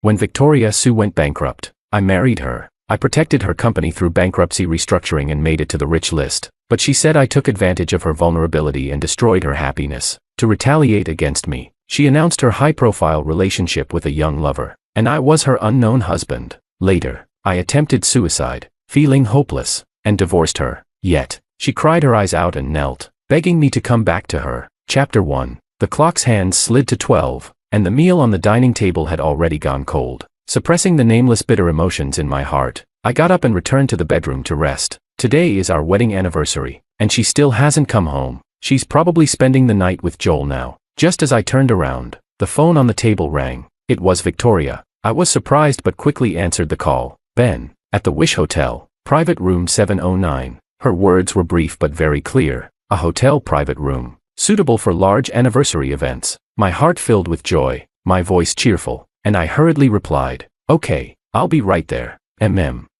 When Victoria Sue went bankrupt, I married her. I protected her company through bankruptcy restructuring and made it to the rich list. But she said I took advantage of her vulnerability and destroyed her happiness. To retaliate against me, she announced her high-profile relationship with a young lover, and I was her unknown husband. Later, I attempted suicide, feeling hopeless, and divorced her. Yet, she cried her eyes out and knelt, begging me to come back to her. Chapter 1. The clock's hands slid to 12, and the meal on the dining table had already gone cold. Suppressing the nameless bitter emotions in my heart, I got up and returned to the bedroom to rest. Today is our wedding anniversary, and she still hasn't come home. She's probably spending the night with Joel now. Just as I turned around, the phone on the table rang. It was Victoria. I was surprised but quickly answered the call. Ben, at the Wish Hotel, private room 709. Her words were brief but very clear. A hotel private room, suitable for large anniversary events. My heart filled with joy, my voice cheerful, and I hurriedly replied, "Okay, I'll be right there."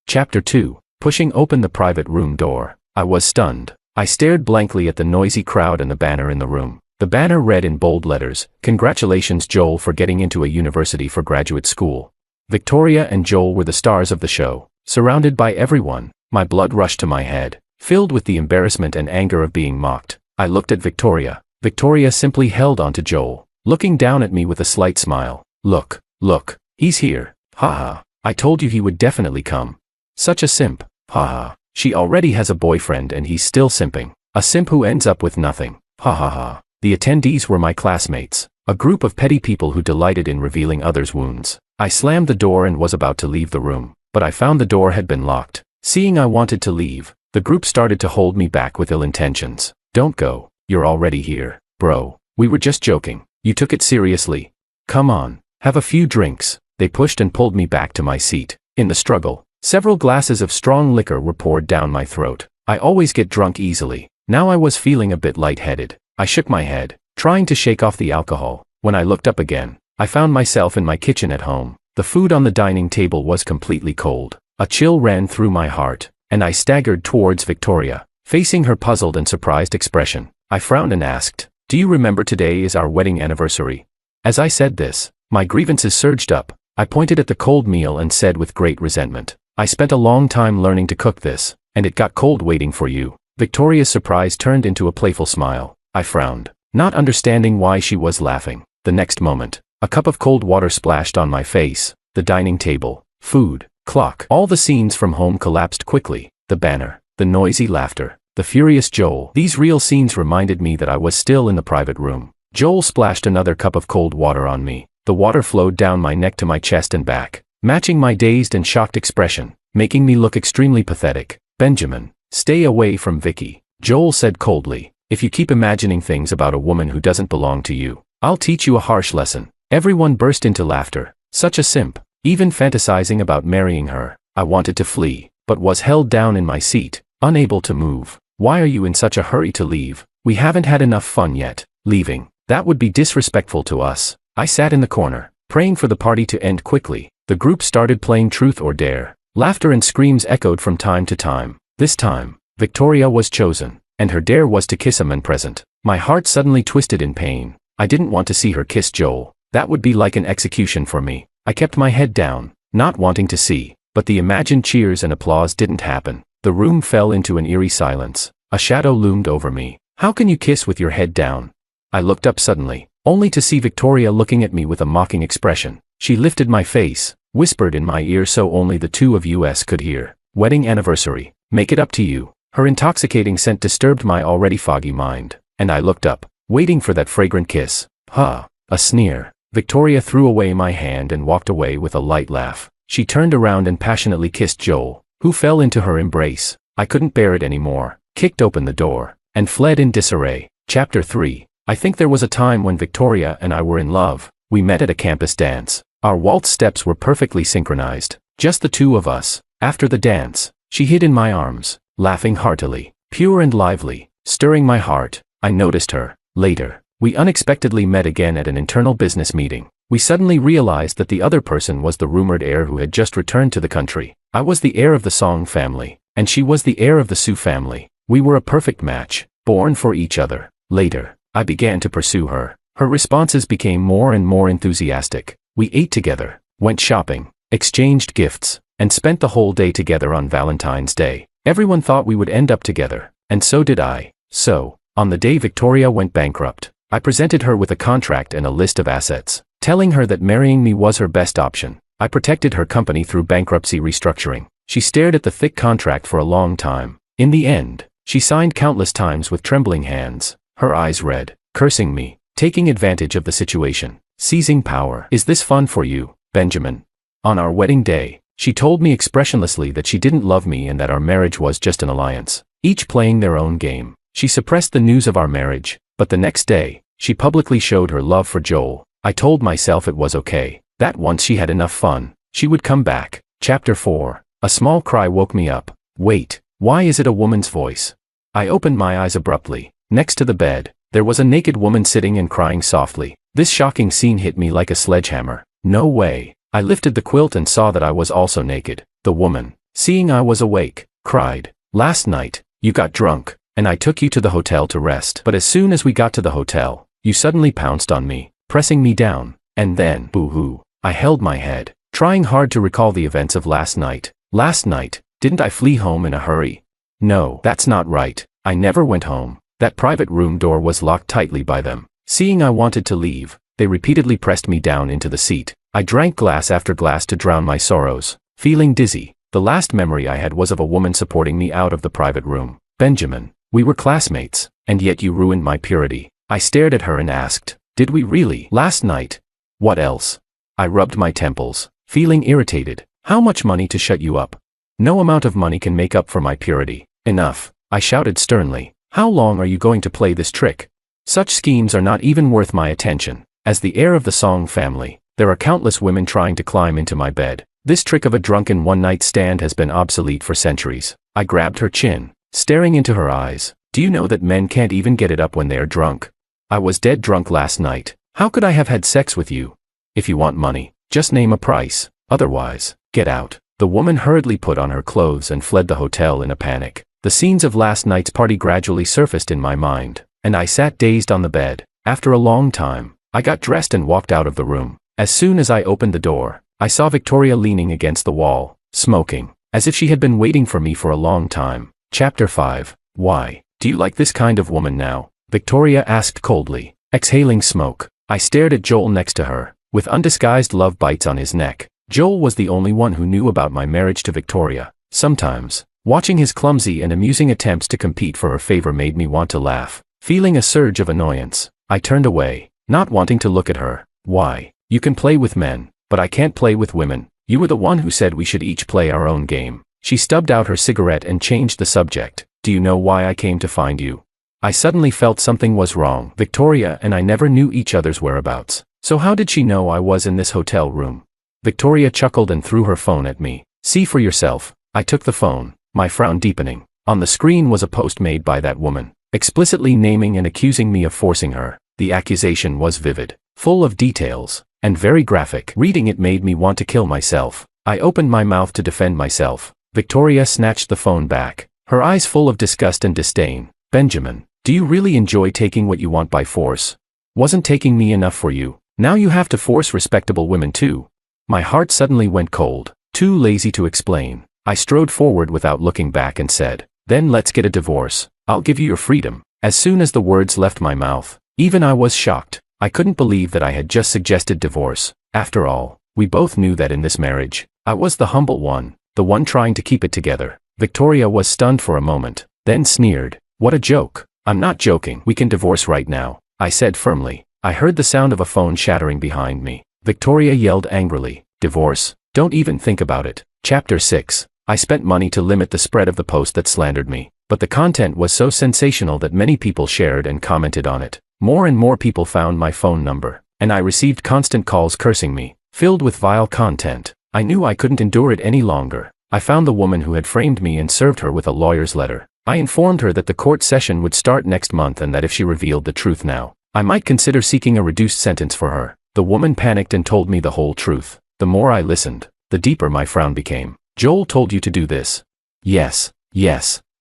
Chapter 2. Pushing open the private room door, I was stunned. I stared blankly at the noisy crowd and the banner in the room. The banner read in bold letters, "Congratulations Joel for getting into a university for graduate school." Victoria and Joel were the stars of the show. Surrounded by everyone, my blood rushed to my head, filled with the embarrassment and anger of being mocked. I looked at Victoria. Victoria simply held onto Joel, looking down at me with a slight smile. Look, he's here. Haha, I told you he would definitely come. Such a simp. Haha, she already has a boyfriend and he's still simping. A simp who ends up with nothing. Ha ha ha. The attendees were my classmates, a group of petty people who delighted in revealing others' wounds. I slammed the door and was about to leave the room, but I found the door had been locked. Seeing I wanted to leave, the group started to hold me back with ill intentions. "Don't go, you're already here. Bro, we were just joking. You took it seriously. Come on, have a few drinks." They pushed and pulled me back to my seat. In the struggle, several glasses of strong liquor were poured down my throat. I always get drunk easily. Now I was feeling a bit lightheaded. I shook my head, trying to shake off the alcohol. When I looked up again, I found myself in my kitchen at home. The food on the dining table was completely cold. A chill ran through my heart, and I staggered towards Victoria, facing her puzzled and surprised expression. I frowned and asked, "Do you remember today is our wedding anniversary?" As I said this, my grievances surged up. I pointed at the cold meal and said with great resentment, "I spent a long time learning to cook this, and it got cold waiting for you." Victoria's surprise turned into a playful smile. I frowned, not understanding why she was laughing. The next moment, a cup of cold water splashed on my face. The dining table, food, clock, all the scenes from home collapsed quickly. The banner, the noisy laughter, the furious Joel. These real scenes reminded me that I was still in the private room. Joel splashed another cup of cold water on me. The water flowed down my neck to my chest and back, matching my dazed and shocked expression, making me look extremely pathetic. "Benjamin, stay away from Vicky," Joel said coldly. "If you keep imagining things about a woman who doesn't belong to you, I'll teach you a harsh lesson." Everyone burst into laughter. Such a simp, even fantasizing about marrying her. I wanted to flee, but was held down in my seat, unable to move. "Why are you in such a hurry to leave? We haven't had enough fun yet." "Leaving? That would be disrespectful to us." I sat in the corner, praying for the party to end quickly. The group started playing Truth or Dare. Laughter and screams echoed from time to time. This time, Victoria was chosen, and her dare was to kiss a man present. My heart suddenly twisted in pain. I didn't want to see her kiss Joel. That would be like an execution for me. I kept my head down, not wanting to see, but the imagined cheers and applause didn't happen. The room fell into an eerie silence. A shadow loomed over me. "How can you kiss with your head down?" I looked up suddenly, only to see Victoria looking at me with a mocking expression. She lifted my face, whispered in my ear so only the two of us could hear, "Wedding anniversary. Make it up to you." Her intoxicating scent disturbed my already foggy mind, and I looked up, waiting for that fragrant kiss. "Ha!" A sneer. Victoria threw away my hand and walked away with a light laugh. She turned around and passionately kissed Joel, who fell into her embrace. I couldn't bear it anymore, kicked open the door, and fled in disarray. Chapter 3. I think there was a time when Victoria and I were in love. We met at a campus dance. Our waltz steps were perfectly synchronized, just the two of us. After the dance, she hid in my arms, laughing heartily, pure and lively, stirring my heart. I noticed her. Later, we unexpectedly met again at an internal business meeting. We suddenly realized that the other person was the rumored heir who had just returned to the country. I was the heir of the Song family, and she was the heir of the Sue family. We were a perfect match, born for each other. Later, I began to pursue her. Her responses became more and more enthusiastic. We ate together, went shopping, exchanged gifts, and spent the whole day together on Valentine's Day. Everyone thought we would end up together, and so did I. So, on the day Victoria went bankrupt, I presented her with a contract and a list of assets, telling her that marrying me was her best option. I protected her company through bankruptcy restructuring. She stared at the thick contract for a long time. In the end, she signed countless times with trembling hands, her eyes red, cursing me, taking advantage of the situation, seizing power. Is this fun for you, Benjamin? On our wedding day, she told me expressionlessly that she didn't love me and that our marriage was just an alliance, each playing their own game. She suppressed the news of our marriage, but the next day, she publicly showed her love for Joel. I told myself it was okay, that once she had enough fun, she would come back. Chapter 4. A small cry woke me up. Wait, why is it a woman's voice? I opened my eyes abruptly. Next to the bed, there was a naked woman sitting and crying softly. This shocking scene hit me like a sledgehammer. No way. I lifted the quilt and saw that I was also naked. The woman, seeing I was awake, cried, "Last night, you got drunk, and I took you to the hotel to rest. But as soon as we got to the hotel, you suddenly pounced on me, pressing me down, and then, boo-hoo." I held my head, trying hard to recall the events of last night. Last night, didn't I flee home in a hurry? No, that's not right. I never went home. That private room door was locked tightly by them. Seeing I wanted to leave, they repeatedly pressed me down into the seat. I drank glass after glass to drown my sorrows, feeling dizzy. The last memory I had was of a woman supporting me out of the private room. "Benjamin, we were classmates, and yet you ruined my purity." I stared at her and asked, "Did we really? Last night? What else?" I rubbed my temples, feeling irritated. "How much money to shut you up? No amount of money can make up for my purity." "Enough," I shouted sternly. "How long are you going to play this trick? Such schemes are not even worth my attention." As the heir of the Song family, there are countless women trying to climb into my bed. This trick of a drunken one-night stand has been obsolete for centuries. I grabbed her chin, staring into her eyes. "Do you know that men can't even get it up when they are drunk? I was dead drunk last night. How could I have had sex with you? If you want money, just name a price. Otherwise, get out." The woman hurriedly put on her clothes and fled the hotel in a panic. The scenes of last night's party gradually surfaced in my mind, and I sat dazed on the bed. After a long time, I got dressed and walked out of the room. As soon as I opened the door, I saw Victoria leaning against the wall, smoking, as if she had been waiting for me for a long time. Chapter 5. Why? Do you like this kind of woman now? Victoria asked coldly, exhaling smoke. I stared at Joel next to her, with undisguised love bites on his neck. Joel was the only one who knew about my marriage to Victoria. Sometimes, watching his clumsy and amusing attempts to compete for her favor made me want to laugh. Feeling a surge of annoyance, I turned away, not wanting to look at her. "Why? You can play with men, but I can't play with women. You were the one who said we should each play our own game." She stubbed out her cigarette and changed the subject. "Do you know why I came to find you?" I suddenly felt something was wrong. Victoria and I never knew each other's whereabouts. So how did she know I was in this hotel room? Victoria chuckled and threw her phone at me. "See for yourself." I took the phone, my frown deepening. On the screen was a post made by that woman, explicitly naming and accusing me of forcing her. The accusation was vivid, full of details, and very graphic. Reading it made me want to kill myself. I opened my mouth to defend myself. Victoria snatched the phone back, her eyes full of disgust and disdain. "Benjamin, do you really enjoy taking what you want by force? Wasn't taking me enough for you? Now you have to force respectable women too." My heart suddenly went cold. Too lazy to explain, I strode forward without looking back and said, "Then let's get a divorce. I'll give you your freedom." As soon as the words left my mouth, even I was shocked. I couldn't believe that I had just suggested divorce. After all, we both knew that in this marriage, I was the humble one, the one trying to keep it together. Victoria was stunned for a moment, then sneered. "What a joke." "I'm not joking. We can divorce right now," I said firmly. I heard the sound of a phone shattering behind me. Victoria yelled angrily, "Divorce? Don't even think about it." Chapter 6. I spent money to limit the spread of the post that slandered me, but the content was so sensational that many people shared and commented on it. More and more people found my phone number, and I received constant calls cursing me, filled with vile content. I knew I couldn't endure it any longer. I found the woman who had framed me and served her with a lawyer's letter. I informed her that the court session would start next month and that if she revealed the truth now, I might consider seeking a reduced sentence for her. The woman panicked and told me the whole truth. The more I listened, the deeper my frown became. "Joel told you to do this?" Yes.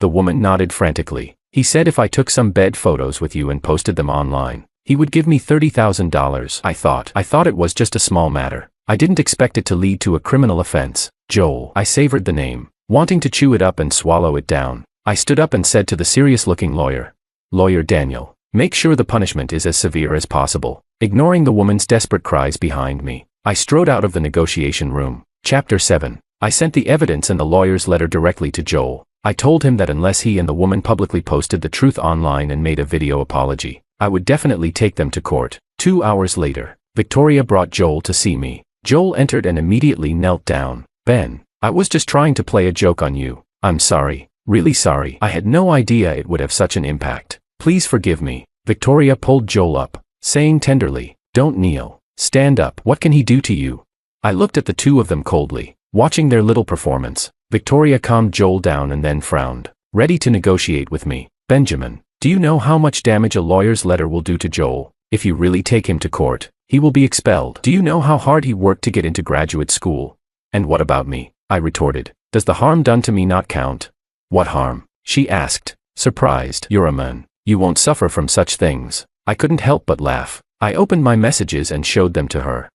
The woman nodded frantically. "He said if I took some bed photos with you and posted them online, he would give me $30,000. I thought it was just a small matter. I didn't expect it to lead to a criminal offense. Joel. I savored the name, wanting to chew it up and swallow it down. I stood up and said to the serious-looking lawyer, "Lawyer Daniel, make sure the punishment is as severe as possible." Ignoring the woman's desperate cries behind me, I strode out of the negotiation room. Chapter 7. I sent the evidence and the lawyer's letter directly to Joel. I told him that unless he and the woman publicly posted the truth online and made a video apology, I would definitely take them to court. 2 hours later, Victoria brought Joel to see me. Joel entered and immediately knelt down. "Ben, I was just trying to play a joke on you. I'm sorry, really sorry. I had no idea it would have such an impact. Please forgive me." Victoria pulled Joel up, saying tenderly, "Don't kneel. Stand up. What can he do to you?" I looked at the two of them coldly, watching their little performance. Victoria calmed Joel down and then frowned, ready to negotiate with me. "Benjamin, do you know how much damage a lawyer's letter will do to Joel? If you really take him to court, he will be expelled. Do you know how hard he worked to get into graduate school?" "And what about me?" I retorted. "Does the harm done to me not count?" "What harm?" she asked, surprised. "You're a man. You won't suffer from such things." I couldn't help but laugh. I opened my messages and showed them to her.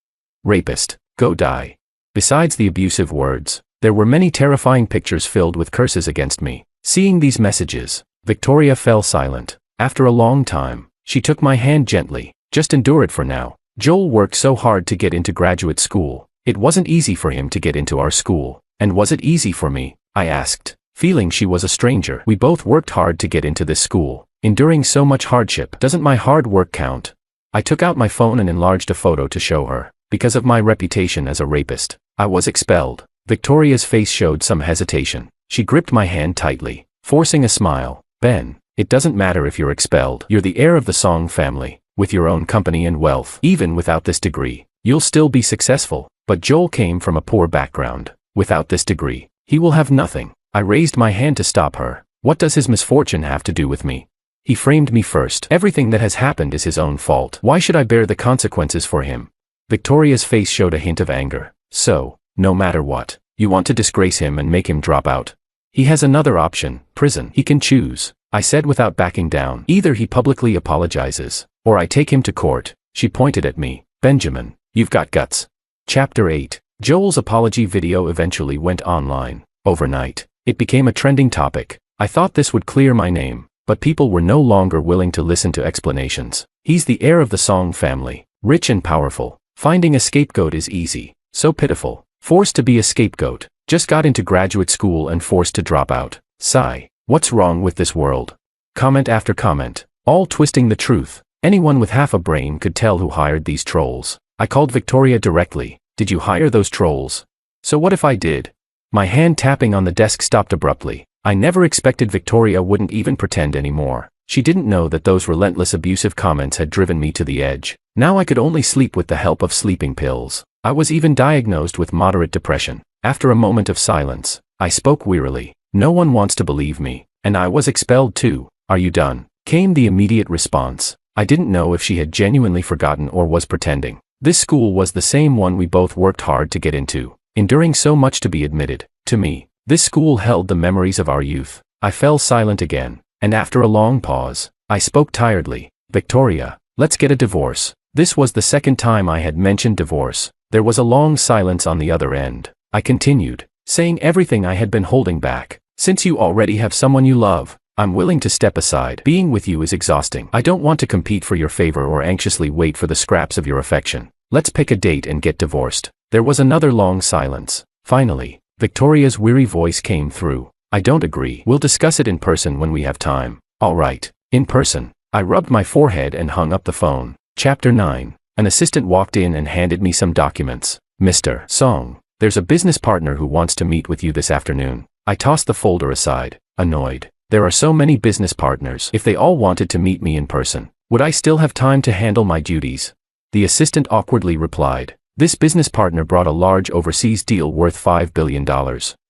"Rapist, go die." Besides the abusive words, there were many terrifying pictures filled with curses against me. Seeing these messages, Victoria fell silent. After a long time, she took my hand gently. "Just endure it for now. Joel worked so hard to get into graduate school. It wasn't easy for him to get into our school." "And was it easy for me?" I asked, feeling she was a stranger. "We both worked hard to get into this school. Enduring so much hardship. Doesn't my hard work count?" I took out my phone and enlarged a photo to show her. Because of my reputation as a rapist, I was expelled. Victoria's face showed some hesitation. She gripped my hand tightly, forcing a smile. "Ben, it doesn't matter if you're expelled. You're the heir of the Song family, with your own company and wealth. Even without this degree, you'll still be successful." But Joel came from a poor background. "Without this degree, he will have nothing." I raised my hand to stop her. "What does his misfortune have to do with me? He framed me first. Everything that has happened is his own fault. Why should I bear the consequences for him?" Victoria's face showed a hint of anger. "So, no matter what, you want to disgrace him and make him drop out? He has another option, prison. He can choose," I said without backing down. "Either he publicly apologizes, or I take him to court." She pointed at me. "Benjamin, you've got guts." Chapter 8. Joel's apology video eventually went online. Overnight, it became a trending topic. I thought this would clear my name, but people were no longer willing to listen to explanations. He's the heir of the Song family, rich and powerful. Finding a scapegoat is easy. So pitiful. Forced to be a scapegoat. Just got into graduate school and forced to drop out. Sigh. What's wrong with this world? Comment after comment, all twisting the truth. Anyone with half a brain could tell who hired these trolls. I called Victoria directly. "Did you hire those trolls?" "So what if I did?" My hand tapping on the desk stopped abruptly. I never expected Victoria wouldn't even pretend anymore. She didn't know that those relentless abusive comments had driven me to the edge. Now I could only sleep with the help of sleeping pills. I was even diagnosed with moderate depression. After a moment of silence, I spoke wearily. "No one wants to believe me, and I was expelled too. Are you done?" Came the immediate response. I didn't know if she had genuinely forgotten or was pretending. This school was the same one we both worked hard to get into, enduring so much to be admitted. To me, this school held the memories of our youth. I fell silent again, and after a long pause, I spoke tiredly. "Victoria, let's get a divorce." This was the second time I had mentioned divorce. There was a long silence on the other end. I continued, saying everything I had been holding back. "Since you already have someone you love, I'm willing to step aside. Being with you is exhausting. I don't want to compete for your favor or anxiously wait for the scraps of your affection. Let's pick a date and get divorced." There was another long silence. Finally, Victoria's weary voice came through. "I don't agree. We'll discuss it in person when we have time." "All right, in person." I rubbed my forehead and hung up the phone. Chapter 9. An assistant walked in and handed me some documents. "Mr. Song, there's a business partner who wants to meet with you this afternoon." I tossed the folder aside, annoyed. There are so many business partners. If they all wanted to meet me in person, would I still have time to handle my duties? The assistant awkwardly replied. This business partner brought a large overseas deal worth $5 billion.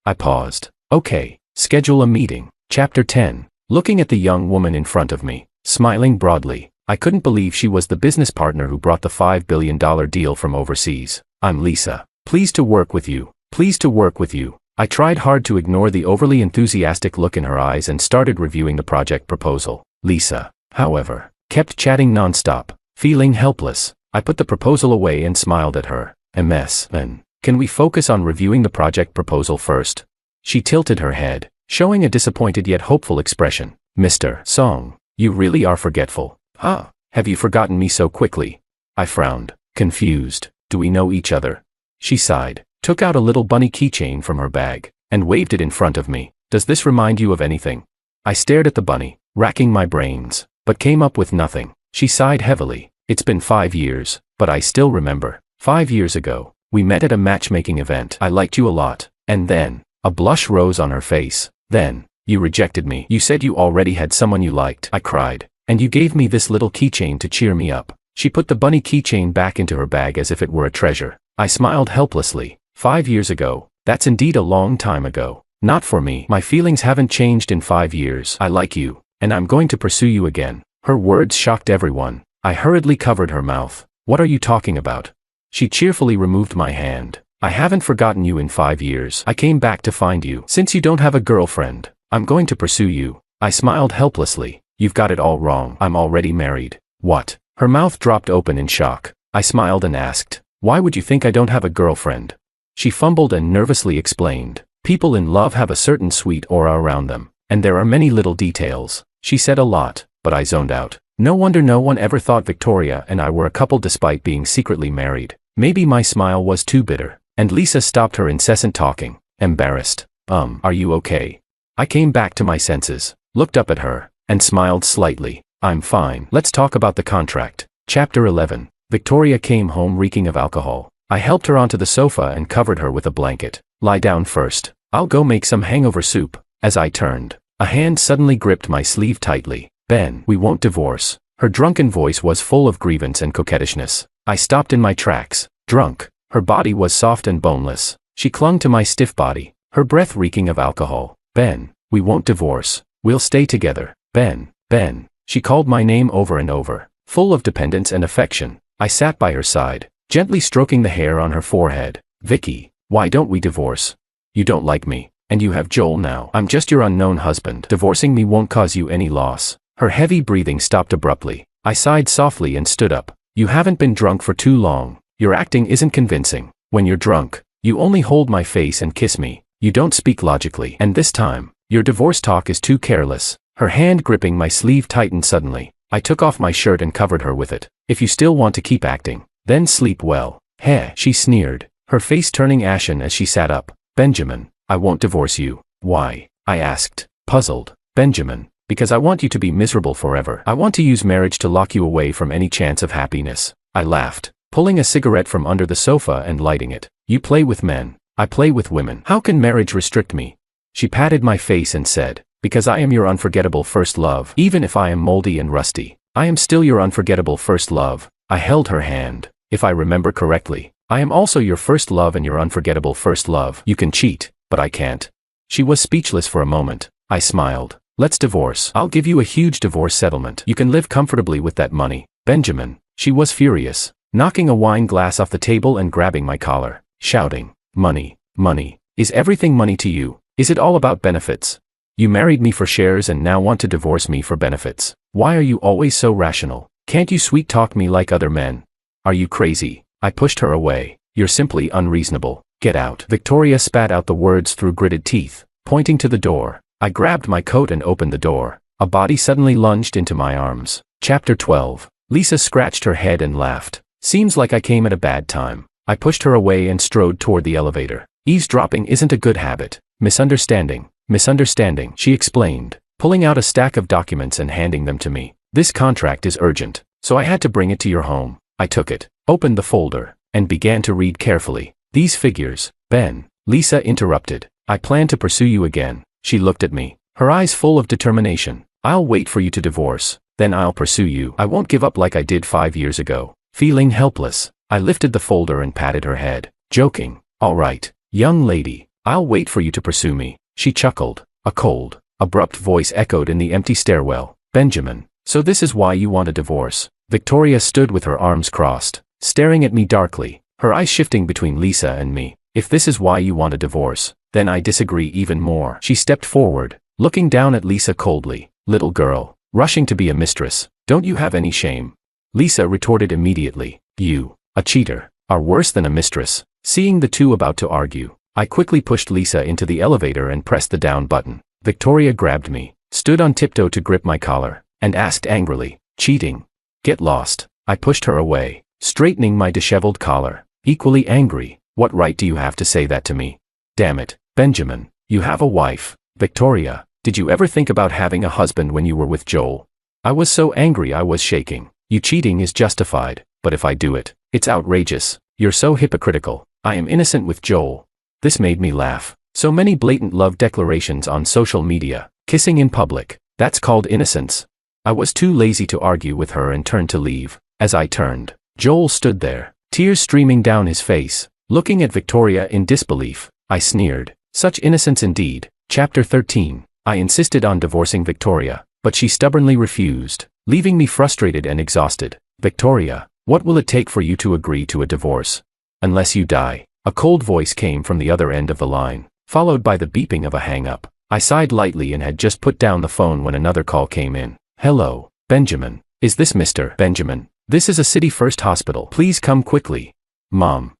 I paused. "Okay, schedule a meeting." Chapter 10. Looking at the young woman in front of me, smiling broadly, I couldn't believe she was the business partner who brought the $5 billion deal from overseas. "I'm Lisa. Pleased to work with you. Pleased to work with you." I tried hard to ignore the overly enthusiastic look in her eyes and started reviewing the project proposal. Lisa, however, kept chatting nonstop. Feeling helpless, I put the proposal away and smiled at her. A mess, then. Can we focus on reviewing the project proposal first? She tilted her head, showing a disappointed yet hopeful expression. Mr. Song, you really are forgetful. Ah, have you forgotten me so quickly? I frowned, confused. Do we know each other? She sighed, took out a little bunny keychain from her bag, and waved it in front of me. Does this remind you of anything? I stared at the bunny, racking my brains, but came up with nothing. She sighed heavily. It's been 5 years, but I still remember. 5 years ago, we met at a matchmaking event. I liked you a lot. And then, a blush rose on her face. Then, you rejected me. You said you already had someone you liked. I cried. And you gave me this little keychain to cheer me up. She put the bunny keychain back into her bag as if it were a treasure. I smiled helplessly. 5 years ago. That's indeed a long time ago. Not for me. My feelings haven't changed in 5 years. I like you, and I'm going to pursue you again. Her words shocked everyone. I hurriedly covered her mouth. What are you talking about? She cheerfully removed my hand. I haven't forgotten you in 5 years. I came back to find you. Since you don't have a girlfriend, I'm going to pursue you. I smiled helplessly. You've got it all wrong. I'm already married. What? Her mouth dropped open in shock. I smiled and asked, why would you think I don't have a girlfriend? She fumbled and nervously explained. People in love have a certain sweet aura around them, and there are many little details. She said a lot, but I zoned out. No wonder no one ever thought Victoria and I were a couple despite being secretly married. Maybe my smile was too bitter, and Lisa stopped her incessant talking, embarrassed. Are you okay? I came back to my senses, looked up at her, and smiled slightly. I'm fine. Let's talk about the contract. Chapter 11. Victoria came home reeking of alcohol. I helped her onto the sofa and covered her with a blanket. Lie down first. I'll go make some hangover soup. As I turned, a hand suddenly gripped my sleeve tightly. Ben, we won't divorce. Her drunken voice was full of grievance and coquettishness. I stopped in my tracks. Drunk. Her body was soft and boneless. She clung to my stiff body, her breath reeking of alcohol. Ben, we won't divorce. We'll stay together. Ben, Ben. She called my name over and over, full of dependence and affection. I sat by her side, gently stroking the hair on her forehead. Vicky, why don't we divorce? You don't like me, and you have Joel now. I'm just your unknown husband. Divorcing me won't cause you any loss. Her heavy breathing stopped abruptly. I sighed softly and stood up. You haven't been drunk for too long. Your acting isn't convincing. When you're drunk, you only hold my face and kiss me. You don't speak logically. And this time, your divorce talk is too careless. Her hand gripping my sleeve tightened suddenly. I took off my shirt and covered her with it. If you still want to keep acting, then sleep well. Heh, she sneered, her face turning ashen as she sat up. Benjamin, I won't divorce you. Why? I asked, puzzled. Benjamin, because I want you to be miserable forever. I want to use marriage to lock you away from any chance of happiness. I laughed, pulling a cigarette from under the sofa and lighting it. You play with men. I play with women. How can marriage restrict me? She patted my face and said, because I am your unforgettable first love. Even if I am moldy and rusty, I am still your unforgettable first love. I held her hand. If I remember correctly, I am also your first love and your unforgettable first love. You can cheat, but I can't. She was speechless for a moment. I smiled. Let's divorce. I'll give you a huge divorce settlement. You can live comfortably with that money. Benjamin. She was furious, knocking a wine glass off the table and grabbing my collar, shouting, money, money. Is everything money to you? Is it all about benefits? You married me for shares and now want to divorce me for benefits. Why are you always so rational? Can't you sweet talk me like other men? Are you crazy? I pushed her away. You're simply unreasonable. Get out. Victoria spat out the words through gritted teeth, pointing to the door. I grabbed my coat and opened the door. A body suddenly lunged into my arms. Chapter 12. Lisa scratched her head and laughed. Seems like I came at a bad time. I pushed her away and strode toward the elevator. Eavesdropping isn't a good habit. Misunderstanding, she explained, pulling out a stack of documents and handing them to me. This contract is urgent, so I had to bring it to your home. I took it, opened the folder, and began to read carefully. These figures, Ben. Lisa interrupted. I plan to pursue you again. She looked at me, her eyes full of determination. I'll wait for you to divorce, then I'll pursue you. I won't give up like I did 5 years ago. Feeling helpless, I lifted the folder and patted her head, joking. All right, young lady, I'll wait for you to pursue me. She chuckled. A cold, abrupt voice echoed in the empty stairwell. Benjamin, so this is why you want a divorce? Victoria stood with her arms crossed, staring at me darkly, her eyes shifting between Lisa and me. If this is why you want a divorce, then I disagree even more. She stepped forward, looking down at Lisa coldly. Little girl, rushing to be a mistress, don't you have any shame? Lisa retorted immediately. You, a cheater. are worse than a mistress. Seeing the two about to argue, I quickly pushed Lisa into the elevator and pressed the down button. Victoria grabbed me, stood on tiptoe to grip my collar, and asked angrily, "Cheating? Get lost." I pushed her away, straightening my disheveled collar, equally angry. "What right do you have to say that to me? Damn it, Benjamin, you have a wife." "Victoria, did you ever think about having a husband when you were with Joel?" I was so angry I was shaking. "You cheating is justified, but if I do it, it's outrageous. You're so hypocritical. I am innocent with Joel." This made me laugh. So many blatant love declarations on social media, kissing in public, that's called innocence. I was too lazy to argue with her and turned to leave. As I turned, Joel stood there, tears streaming down his face, looking at Victoria in disbelief. I sneered, "Such innocence indeed." Chapter 13. I insisted on divorcing Victoria, but she stubbornly refused, leaving me frustrated and exhausted. "Victoria, what will it take for you to agree to a divorce?" "Unless you die." A cold voice came from the other end of the line, followed by the beeping of a hang-up. I sighed lightly and had just put down the phone when another call came in. "Hello, Benjamin. Is this Mr. Benjamin? This is a City First hospital. Please come quickly." Mom,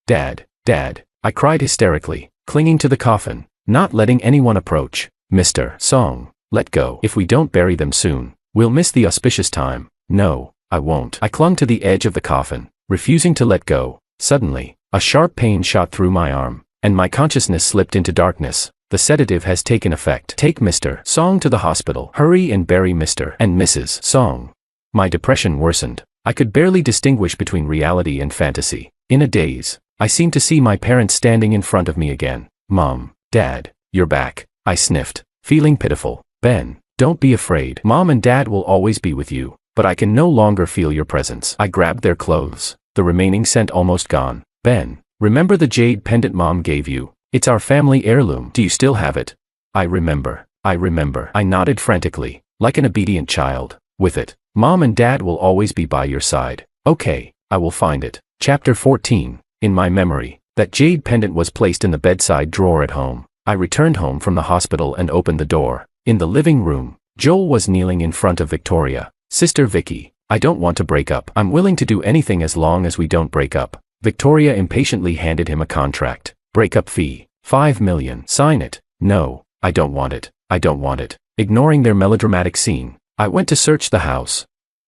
Dad. I cried hysterically, clinging to the coffin, not letting anyone approach. "Mr. Song, let go. If we don't bury them soon, we'll miss the auspicious time." "No, I won't." I clung to the edge of the coffin, refusing to let go. Suddenly, a sharp pain shot through my arm, and my consciousness slipped into darkness. "The sedative has taken effect. Take Mr. Song to the hospital. Hurry and bury Mr. and Mrs. Song." My depression worsened. I could barely distinguish between reality and fantasy. In a daze, I seemed to see my parents standing in front of me again. "Mom, Dad, you're back," I sniffed, feeling pitiful. "Ben, don't be afraid. Mom and Dad will always be with you, but I can no longer feel your presence." I grabbed their clothes, the remaining scent almost gone. "Ben, remember the jade pendant Mom gave you? It's our family heirloom. Do you still have it?" I remember. I nodded frantically, like an obedient child. "With it, Mom and Dad will always be by your side." "Okay, I will find it." Chapter 14. In my memory, that jade pendant was placed in the bedside drawer at home. I returned home from the hospital and opened the door. In the living room, Joel was kneeling in front of Victoria. "Sister Vicky, I don't want to break up. I'm willing to do anything as long as we don't break up." Victoria impatiently handed him a contract. "Breakup fee, $5 million. Sign it." "No, I don't want it. Ignoring their melodramatic scene, I went to search the house.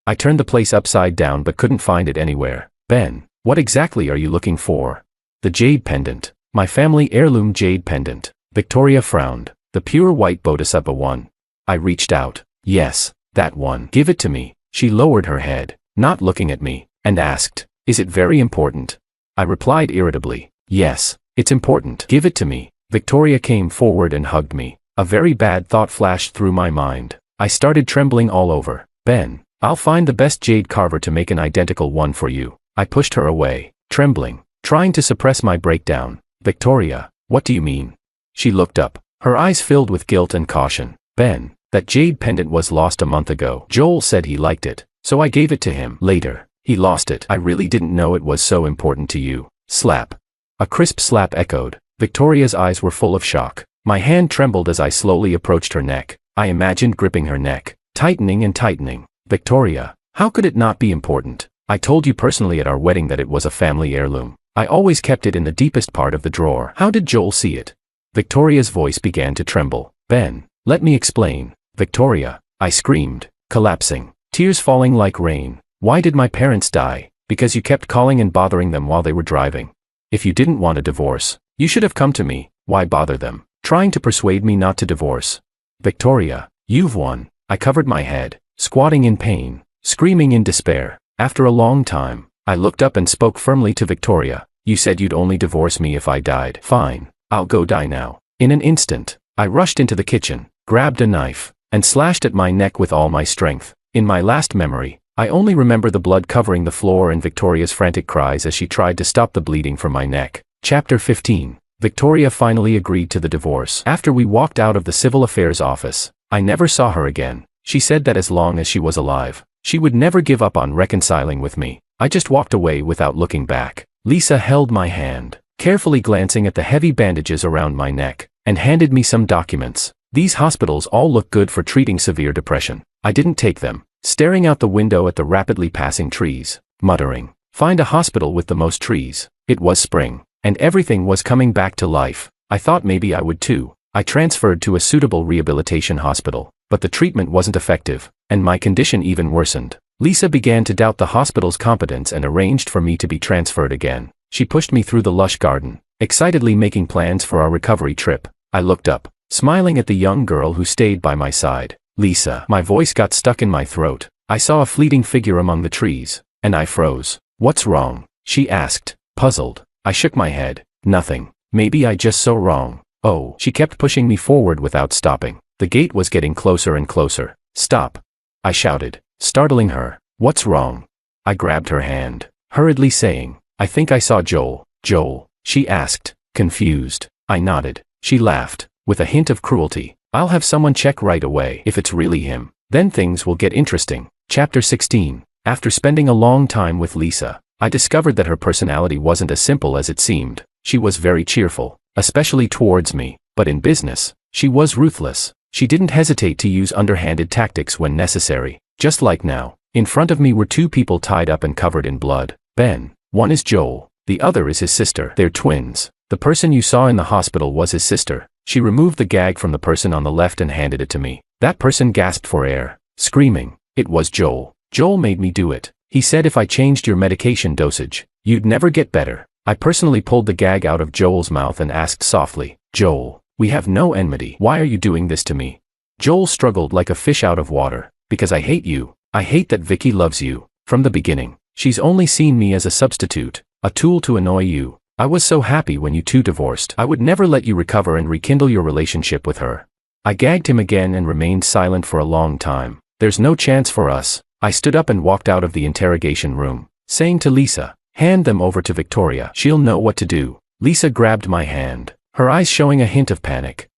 I turned the place upside down but couldn't find it anywhere. "Ben, what exactly are you looking for?" "The jade pendant. My family heirloom jade pendant." Victoria frowned. "The pure white bodhisattva one." I reached out. "Yes, that one. Give it to me." She lowered her head, not looking at me, and asked, "Is it very important?" I replied irritably, "Yes, it's important. Give it to me." Victoria came forward and hugged me. A very bad thought flashed through my mind. I started trembling all over. "Ben, I'll find the best jade carver to make an identical one for you." I pushed her away, trembling, trying to suppress my breakdown. "Victoria, what do you mean?" She looked up, her eyes filled with guilt and caution. "Ben, that jade pendant was lost a month ago. Joel said he liked it, so I gave it to him. Later, he lost it. I really didn't know it was so important to you." Slap. A crisp slap echoed. Victoria's eyes were full of shock. My hand trembled as I slowly approached her neck. I imagined gripping her neck, tightening and tightening. "Victoria, how could it not be important? I told you personally at our wedding that it was a family heirloom. I always kept it in the deepest part of the drawer. How did Joel see it?" Victoria's voice began to tremble. "Ben, let me explain." "Victoria," I screamed, collapsing, tears falling like rain. "Why did my parents die?" "Because you kept calling and bothering them while they were driving. If you didn't want a divorce, you should have come to me. Why bother them, trying to persuade me not to divorce?" "Victoria, you've won." I covered my head, squatting in pain, screaming in despair. After a long time, I looked up and spoke firmly to Victoria. "You said you'd only divorce me if I died. Fine, I'll go die now." In an instant, I rushed into the kitchen, grabbed a knife, and slashed at my neck with all my strength. In my last memory, I only remember the blood covering the floor and Victoria's frantic cries as she tried to stop the bleeding from my neck. Chapter 15. Victoria finally agreed to the divorce. After we walked out of the civil affairs office, I never saw her again. She said that as long as she was alive, she would never give up on reconciling with me. I just walked away without looking back. Lisa held my hand, carefully glancing at the heavy bandages around my neck, and handed me some documents. "These hospitals all look good for treating severe depression." I didn't take them, staring out the window at the rapidly passing trees, muttering, Find a hospital with the most trees. It was spring, and everything was coming back to life. I thought maybe I would too. I transferred to a suitable rehabilitation hospital, but the treatment wasn't effective, and my condition even worsened. Lisa began to doubt the hospital's competence and arranged for me to be transferred again. She pushed me through the lush garden, excitedly making plans for our recovery trip. I looked up, smiling at the young girl who stayed by my side. Lisa. My voice got stuck in my throat. I saw a fleeting figure among the trees, and I froze. What's wrong? She asked, puzzled. I shook my head. Nothing. Maybe I just so wrong. Oh. She kept pushing me forward without stopping. The gate was getting closer and closer. Stop. I shouted, startling her. What's wrong? I grabbed her hand, hurriedly saying, I think I saw Joel. Joel? She asked, confused. I nodded. She laughed, with a hint of cruelty. I'll have someone check right away. If it's really him, then things will get interesting. Chapter 16. After spending a long time with Lisa, I discovered that her personality wasn't as simple as it seemed. She was very cheerful, especially towards me, but in business, she was ruthless. She didn't hesitate to use underhanded tactics when necessary. Just like now, in front of me were two people tied up and covered in blood. Ben. One is Joel, the other is his sister. They're twins. The person you saw in the hospital was his sister. She removed the gag from the person on the left and handed it to me. That person gasped for air, screaming. It was Joel. Joel made me do it. He said if I changed your medication dosage, you'd never get better. I personally pulled the gag out of Joel's mouth and asked softly, Joel, we have no enmity. Why are you doing this to me? Joel struggled like a fish out of water. Because I hate you. I hate that Vicky loves you. From the beginning, she's only seen me as a substitute, a tool to annoy you. I was so happy when you two divorced. I would never let you recover and rekindle your relationship with her. I gagged him again and remained silent for a long time. There's no chance for us. I stood up and walked out of the interrogation room, saying to Lisa, hand them over to Victoria. She'll know what to do. Lisa grabbed my hand, her eyes showing a hint of panic.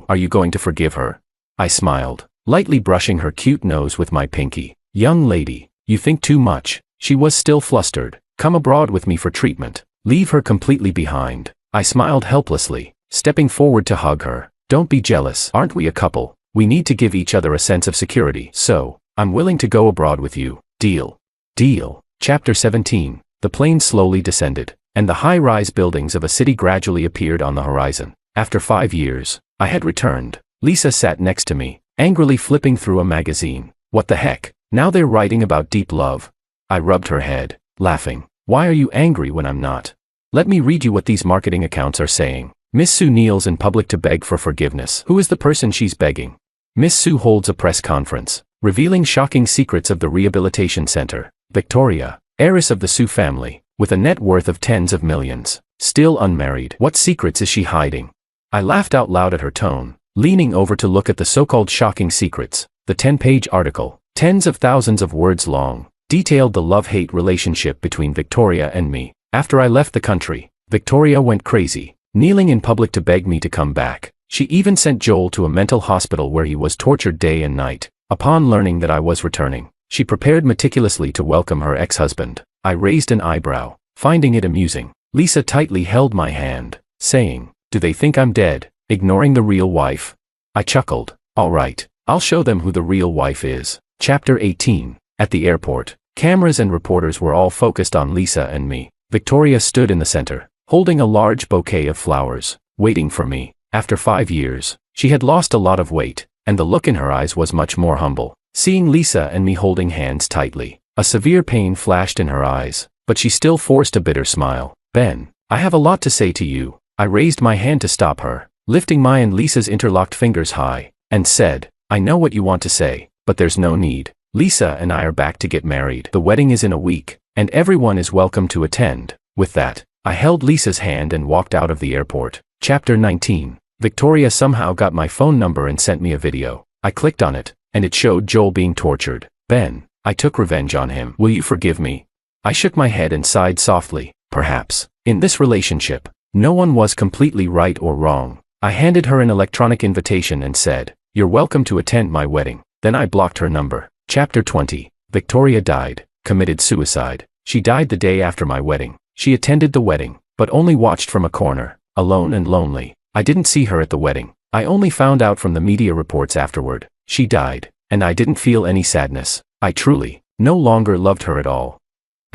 Are you going to forgive her? I smiled, lightly brushing her cute nose with my pinky. Young lady, you think too much. She was still flustered. Come abroad with me for treatment. Leave her completely behind. I smiled helplessly, stepping forward to hug her. Don't be jealous. Aren't we a couple? We need to give each other a sense of security. So, I'm willing to go abroad with you. Deal. Deal. Chapter 17. The plane slowly descended, and the high-rise buildings of a city gradually appeared on the horizon. After 5 years, I had returned. Lisa sat next to me, angrily flipping through a magazine. What the heck? Now they're writing about deep love. I rubbed her head, laughing. Why are you angry when I'm not? Let me read you what these marketing accounts are saying. Miss Sue kneels in public to beg for forgiveness. Who is the person she's begging? Miss Sue holds a press conference, revealing shocking secrets of the rehabilitation center. Victoria, heiress of the Sue family, with a net worth of tens of millions, still unmarried. What secrets is she hiding? I laughed out loud at her tone, leaning over to look at the so-called shocking secrets. The 10-page article, tens of thousands of words long, detailed the love-hate relationship between Victoria and me. After I left the country, Victoria went crazy, kneeling in public to beg me to come back. She even sent Joel to a mental hospital where he was tortured day and night. Upon learning that I was returning, she prepared meticulously to welcome her ex-husband. I raised an eyebrow, finding it amusing. Lisa tightly held my hand, saying, do they think I'm dead, ignoring the real wife? I chuckled. All right, I'll show them who the real wife is. Chapter 18. At the airport, cameras and reporters were all focused on Lisa and me. Victoria stood in the center, holding a large bouquet of flowers, waiting for me. After 5 years, she had lost a lot of weight, and the look in her eyes was much more humble. Seeing Lisa and me holding hands tightly, a severe pain flashed in her eyes, but she still forced a bitter smile. Ben, I have a lot to say to you. I raised my hand to stop her, lifting my and Lisa's interlocked fingers high, and said, I know what you want to say, but there's no need. Lisa and I are back to get married. The wedding is in a week, and everyone is welcome to attend. With that, I held Lisa's hand and walked out of the airport. Chapter 19. Victoria somehow got my phone number and sent me a video. I clicked on it, and it showed Joel being tortured. Ben, I took revenge on him. Will you forgive me? I shook my head and sighed softly. Perhaps. In this relationship, no one was completely right or wrong. I handed her an electronic invitation and said, you're welcome to attend my wedding. Then I blocked her number. Chapter 20. Victoria died, committed suicide. She died the day after my wedding. She attended the wedding, but only watched from a corner, alone and lonely. I didn't see her at the wedding. I only found out from the media reports afterward. She died, and I didn't feel any sadness. I truly, no longer loved her at all.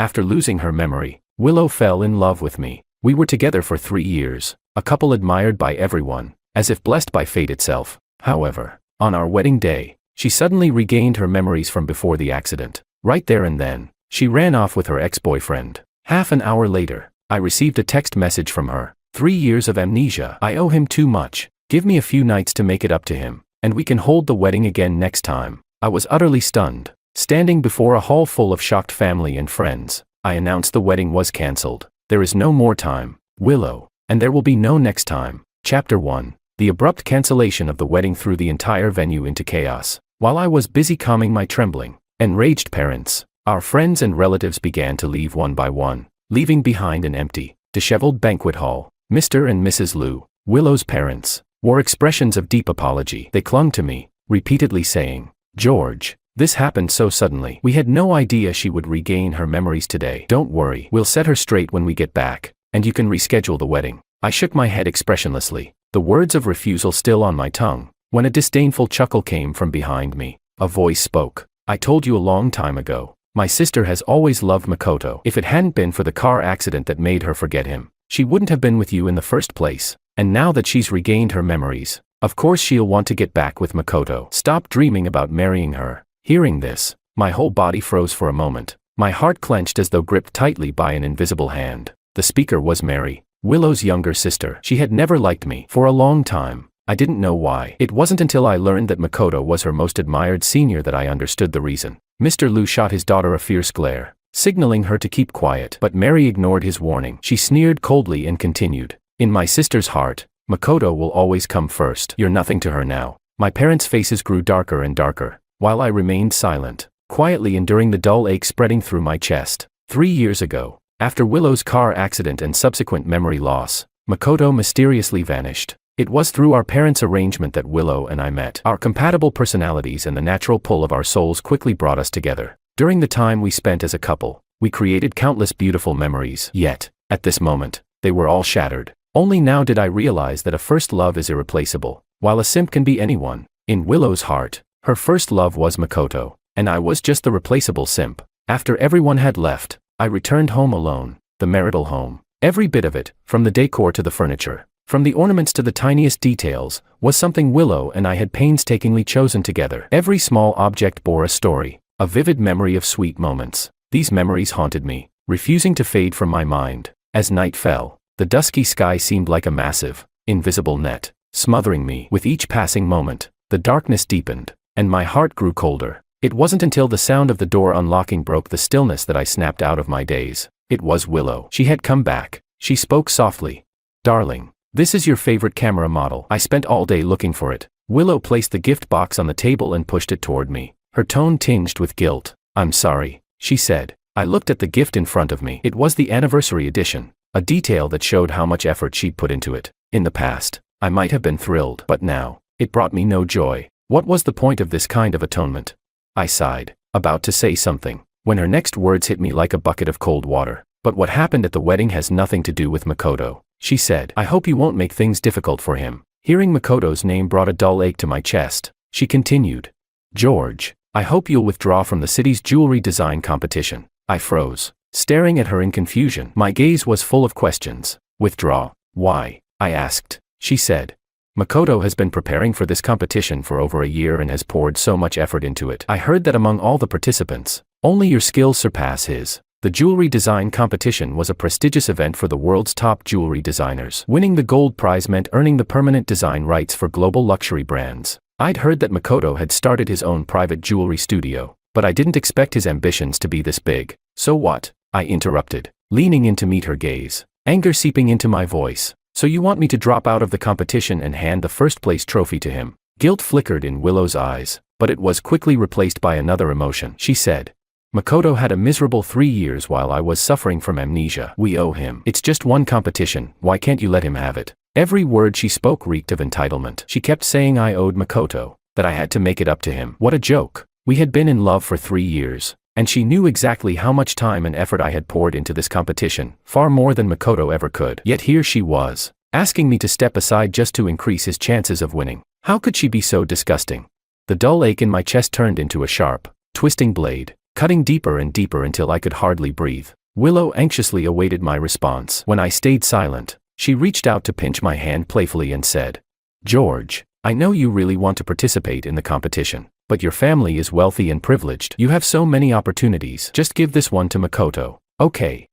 After losing her memory, Willow fell in love with me. We were together for 3 years, a couple admired by everyone, as if blessed by fate itself. However, on our wedding day, she suddenly regained her memories from before the accident. Right there and then, she ran off with her ex-boyfriend. Half an hour later, I received a text message from her. 3 years of amnesia. I owe him too much. Give me a few nights to make it up to him, and we can hold the wedding again next time. I was utterly stunned. Standing before a hall full of shocked family and friends, I announced the wedding was cancelled. There is no more time, Willow, and there will be no next time. Chapter 1. The abrupt cancellation of the wedding threw the entire venue into chaos. While I was busy calming my trembling, enraged parents, our friends and relatives began to leave one by one, leaving behind an empty, disheveled banquet hall. Mr. and Mrs. Liu, Willow's parents, wore expressions of deep apology. They clung to me, repeatedly saying, "George, this happened so suddenly. We had no idea she would regain her memories today. Don't worry, we'll set her straight when we get back, and you can reschedule the wedding." I shook my head expressionlessly, the words of refusal still on my tongue, when a disdainful chuckle came from behind me. A voice spoke. "I told you a long time ago. My sister has always loved Makoto. If it hadn't been for the car accident that made her forget him, she wouldn't have been with you in the first place. And now that she's regained her memories, of course she'll want to get back with Makoto. Stop dreaming about marrying her." Hearing this, my whole body froze for a moment. My heart clenched as though gripped tightly by an invisible hand. The speaker was Mary, Willow's younger sister. She had never liked me. For a long time, I didn't know why. It wasn't until I learned that Makoto was her most admired senior that I understood the reason. Mr. Liu shot his daughter a fierce glare, signaling her to keep quiet. But Mary ignored his warning. She sneered coldly and continued, "In my sister's heart, Makoto will always come first. You're nothing to her now." My parents' faces grew darker and darker, while I remained silent, quietly enduring the dull ache spreading through my chest. 3 years ago, after Willow's car accident and subsequent memory loss, Makoto mysteriously vanished. It was through our parents' arrangement that Willow and I met. Our compatible personalities and the natural pull of our souls quickly brought us together. During the time we spent as a couple, we created countless beautiful memories. Yet, at this moment, they were all shattered. Only now did I realize that a first love is irreplaceable, while a simp can be anyone. In Willow's heart, her first love was Makoto, and I was just the replaceable simp. After everyone had left, I returned home alone, the marital home. Every bit of it, from the decor to the furniture, from the ornaments to the tiniest details, was something Willow and I had painstakingly chosen together. Every small object bore a story, a vivid memory of sweet moments. These memories haunted me, refusing to fade from my mind. As night fell, the dusky sky seemed like a massive, invisible net, smothering me. With each passing moment, the darkness deepened, and my heart grew colder. It wasn't until the sound of the door unlocking broke the stillness that I snapped out of my daze. It was Willow. She had come back. She spoke softly. "Darling, this is your favorite camera model. I spent all day looking for it." Willow placed the gift box on the table and pushed it toward me, her tone tinged with guilt. "I'm sorry," she said. I looked at the gift in front of me. It was the anniversary edition, a detail that showed how much effort she'd put into it. In the past, I might have been thrilled, but now, it brought me no joy. What was the point of this kind of atonement? I sighed, about to say something, when her next words hit me like a bucket of cold water. "But what happened at the wedding has nothing to do with Makoto," she said. "I hope you won't make things difficult for him." Hearing Makoto's name brought a dull ache to my chest. She continued, "George, I hope you'll withdraw from the city's jewelry design competition." I froze, staring at her in confusion. My gaze was full of questions. "Withdraw? Why?" I asked. She said, "Makoto has been preparing for this competition for over a year and has poured so much effort into it. I heard that among all the participants, only your skills surpass his." The jewelry design competition was a prestigious event for the world's top jewelry designers. Winning the gold prize meant earning the permanent design rights for global luxury brands. I'd heard that Makoto had started his own private jewelry studio, but I didn't expect his ambitions to be this big. "So what?" I interrupted, leaning in to meet her gaze, anger seeping into my voice. "So you want me to drop out of the competition and hand the first-place trophy to him?" Guilt flickered in Willow's eyes, but it was quickly replaced by another emotion. She said, "Makoto had a miserable 3 years while I was suffering from amnesia. We owe him. It's just one competition, why can't you let him have it?" Every word she spoke reeked of entitlement. She kept saying I owed Makoto, that I had to make it up to him. What a joke. We had been in love for 3 years, and she knew exactly how much time and effort I had poured into this competition, far more than Makoto ever could. Yet here she was, asking me to step aside just to increase his chances of winning. How could she be so disgusting? The dull ache in my chest turned into a sharp, twisting blade. cutting deeper and deeper until I could hardly breathe. Willow anxiously awaited my response. When I stayed silent, she reached out to pinch my hand playfully and said, "George, I know you really want to participate in the competition, but your family is wealthy and privileged. You have so many opportunities. Just give this one to Makoto, okay?"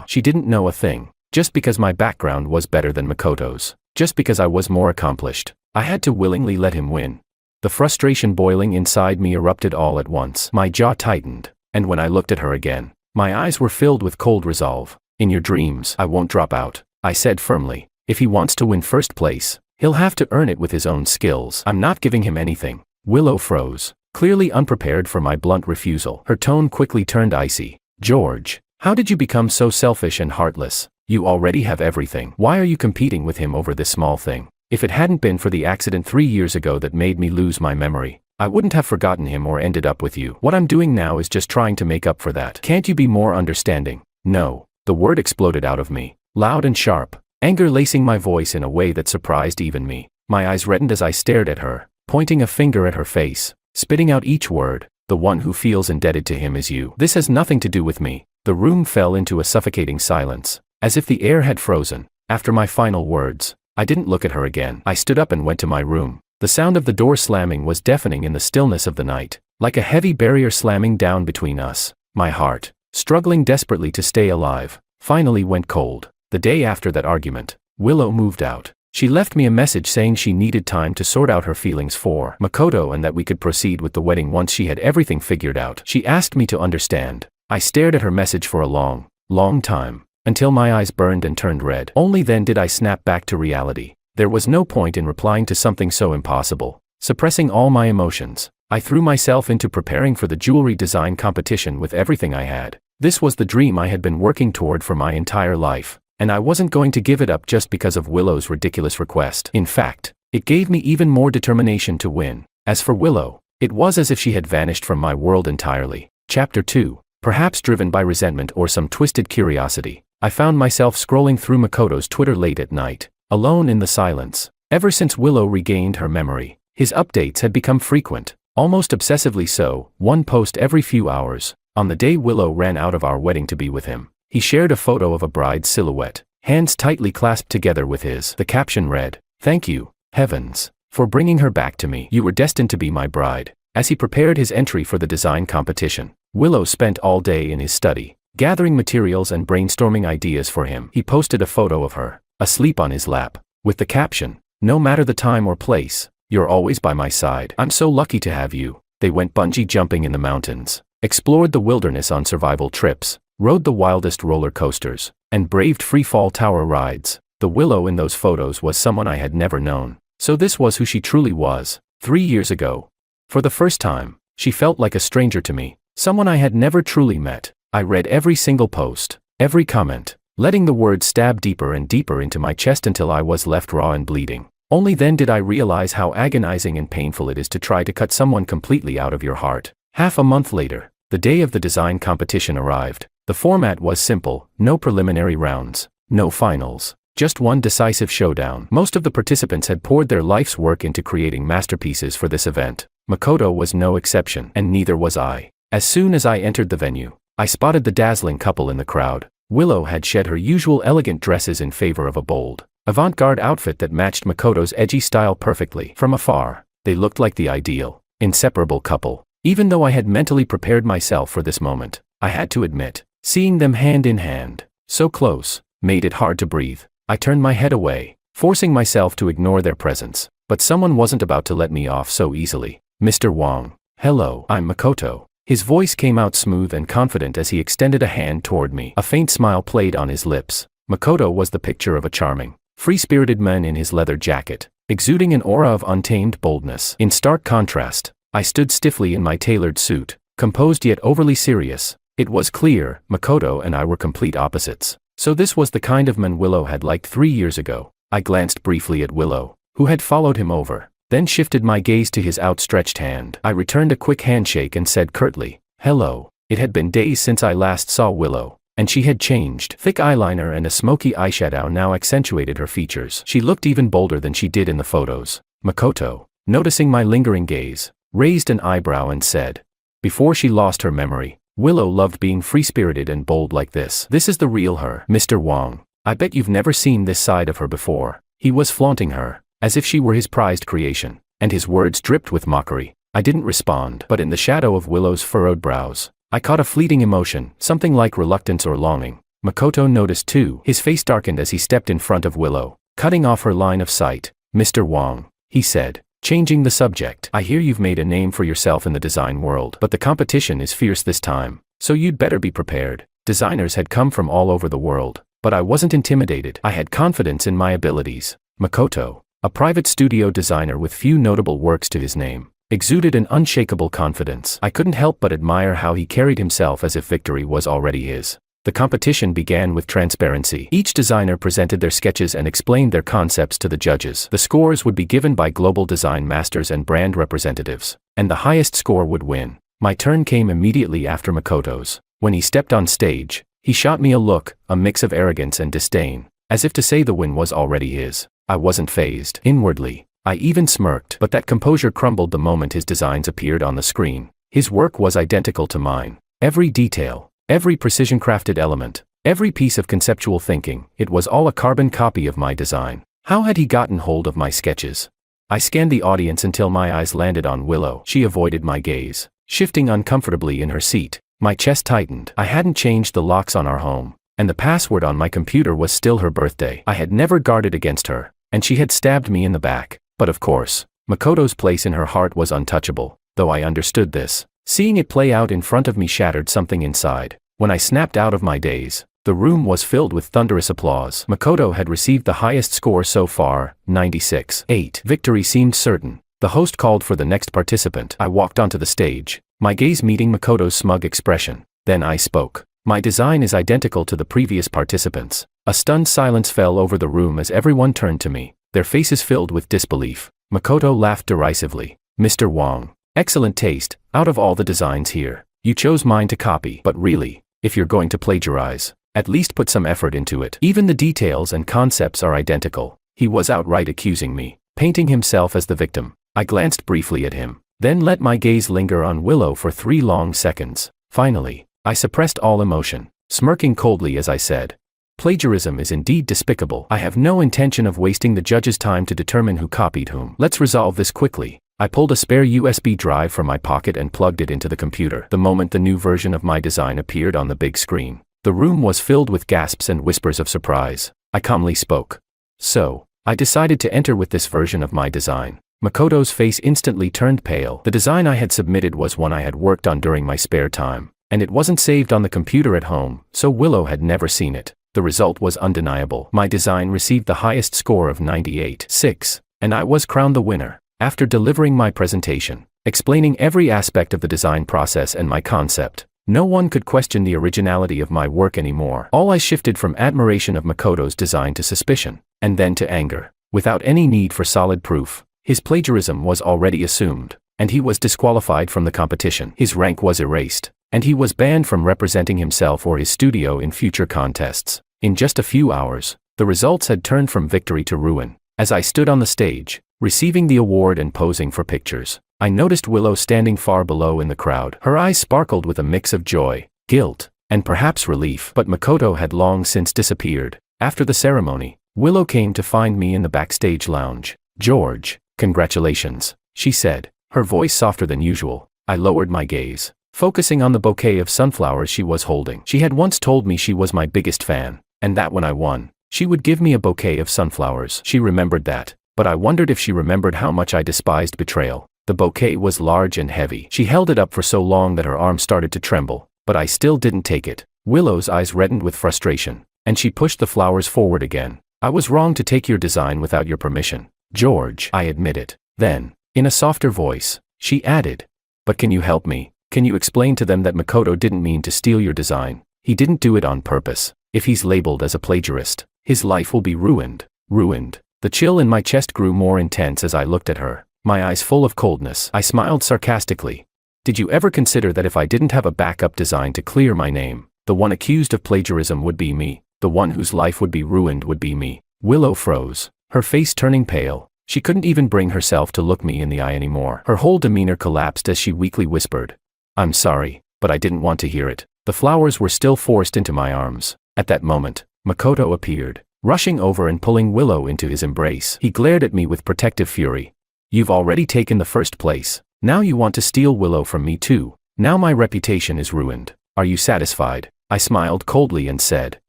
She didn't know a thing. Just because my background was better than Makoto's, just because I was more accomplished, I had to willingly let him win. The frustration boiling inside me erupted all at once. My jaw tightened, and when I looked at her again, my eyes were filled with cold resolve. "In your dreams, I won't drop out," I said firmly. "If he wants to win first place, he'll have to earn it with his own skills. I'm not giving him anything." Willow froze, clearly unprepared for my blunt refusal. Her tone quickly turned icy. "George, how did you become so selfish and heartless? You already have everything. Why are you competing with him over this small thing? If it hadn't been for the accident 3 years ago that made me lose my memory, I wouldn't have forgotten him or ended up with you. What I'm doing now is just trying to make up for that. Can't you be more understanding?" "No." The word exploded out of me, loud and sharp, anger lacing my voice in a way that surprised even me. My eyes reddened as I stared at her, pointing a finger at her face, spitting out each word. "The one who feels indebted to him is you. This has nothing to do with me." The room fell into a suffocating silence, as if the air had frozen. After my final words, I didn't look at her again. I stood up and went to my room. The sound of the door slamming was deafening in the stillness of the night, like a heavy barrier slamming down between us. My heart, struggling desperately to stay alive, finally went cold. The day after that argument, Willow moved out. She left me a message saying she needed time to sort out her feelings for Makoto and that we could proceed with the wedding once she had everything figured out. She asked me to understand. I stared at her message for a long, long time, until my eyes burned and turned red. Only then did I snap back to reality. There was no point in replying to something so impossible. Suppressing all my emotions, I threw myself into preparing for the jewelry design competition with everything I had. This was the dream I had been working toward for my entire life, and I wasn't going to give it up just because of Willow's ridiculous request. In fact, it gave me even more determination to win. As for Willow, it was as if she had vanished from my world entirely. Chapter 2. Perhaps driven by resentment or some twisted curiosity, I found myself scrolling through Makoto's Twitter late at night, alone in the silence. Ever since Willow regained her memory, his updates had become frequent, almost obsessively so, one post every few hours. On the day Willow ran out of our wedding to be with him, he shared a photo of a bride's silhouette, hands tightly clasped together with his. The caption read, "Thank you, heavens, for bringing her back to me. You were destined to be my bride." As he prepared his entry for the design competition, Willow spent all day in his study, gathering materials and brainstorming ideas for him. He posted a photo of her, asleep on his lap, with the caption, "No matter the time or place, you're always by my side. I'm so lucky to have you." They went bungee jumping in the mountains, explored the wilderness on survival trips, rode the wildest roller coasters, and braved free-fall tower rides. The Willow in those photos was someone I had never known. So this was who she truly was. 3 years ago. For the first time, she felt like a stranger to me, someone I had never truly met. I read every single post, every comment, letting the words stab deeper and deeper into my chest until I was left raw and bleeding. Only then did I realize how agonizing and painful it is to try to cut someone completely out of your heart. Half a month later, the day of the design competition arrived. The format was simple, no preliminary rounds, no finals, just one decisive showdown. Most of the participants had poured their life's work into creating masterpieces for this event. Makoto was no exception, and neither was I. As soon as I entered the venue, I spotted the dazzling couple in the crowd. Willow had shed her usual elegant dresses in favor of a bold, avant-garde outfit that matched Makoto's edgy style perfectly. From afar, they looked like the ideal, inseparable couple. Even though I had mentally prepared myself for this moment, I had to admit, seeing them hand in hand, so close, made it hard to breathe. I turned my head away, forcing myself to ignore their presence. But someone wasn't about to let me off so easily. "Mr. Wong." "Hello, I'm Makoto." His voice came out smooth and confident as he extended a hand toward me. A faint smile played on his lips. Makoto was the picture of a charming, free-spirited man in his leather jacket, exuding an aura of untamed boldness. In stark contrast, I stood stiffly in my tailored suit, composed yet overly serious. It was clear, Makoto and I were complete opposites. So this was the kind of man Willow had liked 3 years ago. I glanced briefly at Willow, who had followed him over, then shifted my gaze to his outstretched hand. I returned a quick handshake and said curtly, "Hello." It had been days since I last saw Willow, and she had changed. Thick eyeliner and a smoky eyeshadow now accentuated her features. She looked even bolder than she did in the photos. Makoto, noticing my lingering gaze, raised an eyebrow and said, before she lost her memory, Willow loved being free-spirited and bold like this. This is the real her, Mr. Wong. I bet you've never seen this side of her before. He was flaunting her, as if she were his prized creation, and his words dripped with mockery. I didn't respond, but in the shadow of Willow's furrowed brows, I caught a fleeting emotion, something like reluctance or longing. Makoto noticed too. His face darkened as he stepped in front of Willow, cutting off her line of sight. Mr. Wong, he said, changing the subject. I hear you've made a name for yourself in the design world, but the competition is fierce this time, so you'd better be prepared. Designers had come from all over the world, but I wasn't intimidated. I had confidence in my abilities. Makoto, a private studio designer with few notable works to his name, exuded an unshakable confidence. I couldn't help but admire how he carried himself as if victory was already his. The competition began with transparency. Each designer presented their sketches and explained their concepts to the judges. The scores would be given by global design masters and brand representatives, and the highest score would win. My turn came immediately after Makoto's. When he stepped on stage, he shot me a look, a mix of arrogance and disdain, as if to say the win was already his. I wasn't fazed. Inwardly, I even smirked, but that composure crumbled the moment his designs appeared on the screen. His work was identical to mine. Every detail, every precision-crafted element, every piece of conceptual thinking, it was all a carbon copy of my design. How had he gotten hold of my sketches? I scanned the audience until my eyes landed on Willow. She avoided my gaze, shifting uncomfortably in her seat. My chest tightened. I hadn't changed the locks on our home, and the password on my computer was still her birthday. I had never guarded against her, and she had stabbed me in the back. But of course, Makoto's place in her heart was untouchable, though I understood this. Seeing it play out in front of me shattered something inside. When I snapped out of my daze, the room was filled with thunderous applause. Makoto had received the highest score so far, 96.8. Victory seemed certain. The host called for the next participant. I walked onto the stage, my gaze meeting Makoto's smug expression. Then I spoke. My design is identical to the previous participants. A stunned silence fell over the room as everyone turned to me, their faces filled with disbelief. Makoto laughed derisively. Mr. Wong, excellent taste. Out of all the designs here, you chose mine to copy. But really, if you're going to plagiarize, at least put some effort into it. Even the details and concepts are identical. He was outright accusing me, painting himself as the victim. I glanced briefly at him, then let my gaze linger on Willow for 3 long seconds. Finally, I suppressed all emotion, smirking coldly as I said, plagiarism is indeed despicable. I have no intention of wasting the judge's time to determine who copied whom. Let's resolve this quickly. I pulled a spare USB drive from my pocket and plugged it into the computer. The moment the new version of my design appeared on the big screen, the room was filled with gasps and whispers of surprise. I calmly spoke. So, I decided to enter with this version of my design. Makoto's face instantly turned pale. The design I had submitted was one I had worked on during my spare time, and it wasn't saved on the computer at home, so Willow had never seen it. The result was undeniable. My design received the highest score of 98.6, and I was crowned the winner. After delivering my presentation, explaining every aspect of the design process and my concept, no one could question the originality of my work anymore. All eyes shifted from admiration of Makoto's design to suspicion, and then to anger. Without any need for solid proof, his plagiarism was already assumed, and he was disqualified from the competition. His rank was erased, and he was banned from representing himself or his studio in future contests. In just a few hours, the results had turned from victory to ruin. As I stood on the stage, receiving the award and posing for pictures, I noticed Willow standing far below in the crowd. Her eyes sparkled with a mix of joy, guilt, and perhaps relief. But Makoto had long since disappeared. After the ceremony, Willow came to find me in the backstage lounge. "George, congratulations," she said, her voice softer than usual. I lowered my gaze, focusing on the bouquet of sunflowers she was holding. She had once told me she was my biggest fan, and that when I won, she would give me a bouquet of sunflowers. She remembered that, but I wondered if she remembered how much I despised betrayal. The bouquet was large and heavy. She held it up for so long that her arm started to tremble, but I still didn't take it. Willow's eyes reddened with frustration, and she pushed the flowers forward again. "I was wrong to take your design without your permission, George," I admitted. Then, in a softer voice, she added, "But can you help me? Can you explain to them that Makoto didn't mean to steal your design? He didn't do it on purpose. If he's labeled as a plagiarist, his life will be ruined." Ruined. The chill in my chest grew more intense as I looked at her, my eyes full of coldness. I smiled sarcastically. "Did you ever consider that if I didn't have a backup design to clear my name, the one accused of plagiarism would be me, the one whose life would be ruined would be me?" Willow froze, her face turning pale. She couldn't even bring herself to look me in the eye anymore. Her whole demeanor collapsed as she weakly whispered, "I'm sorry. but I didn't want to hear it. The flowers were still forced into my arms. At that moment, Makoto appeared, rushing over and pulling Willow into his embrace. He glared at me with protective fury. You've already taken the first place. Now you want to steal Willow from me too. Now my reputation is ruined. Are you satisfied? I smiled coldly and said,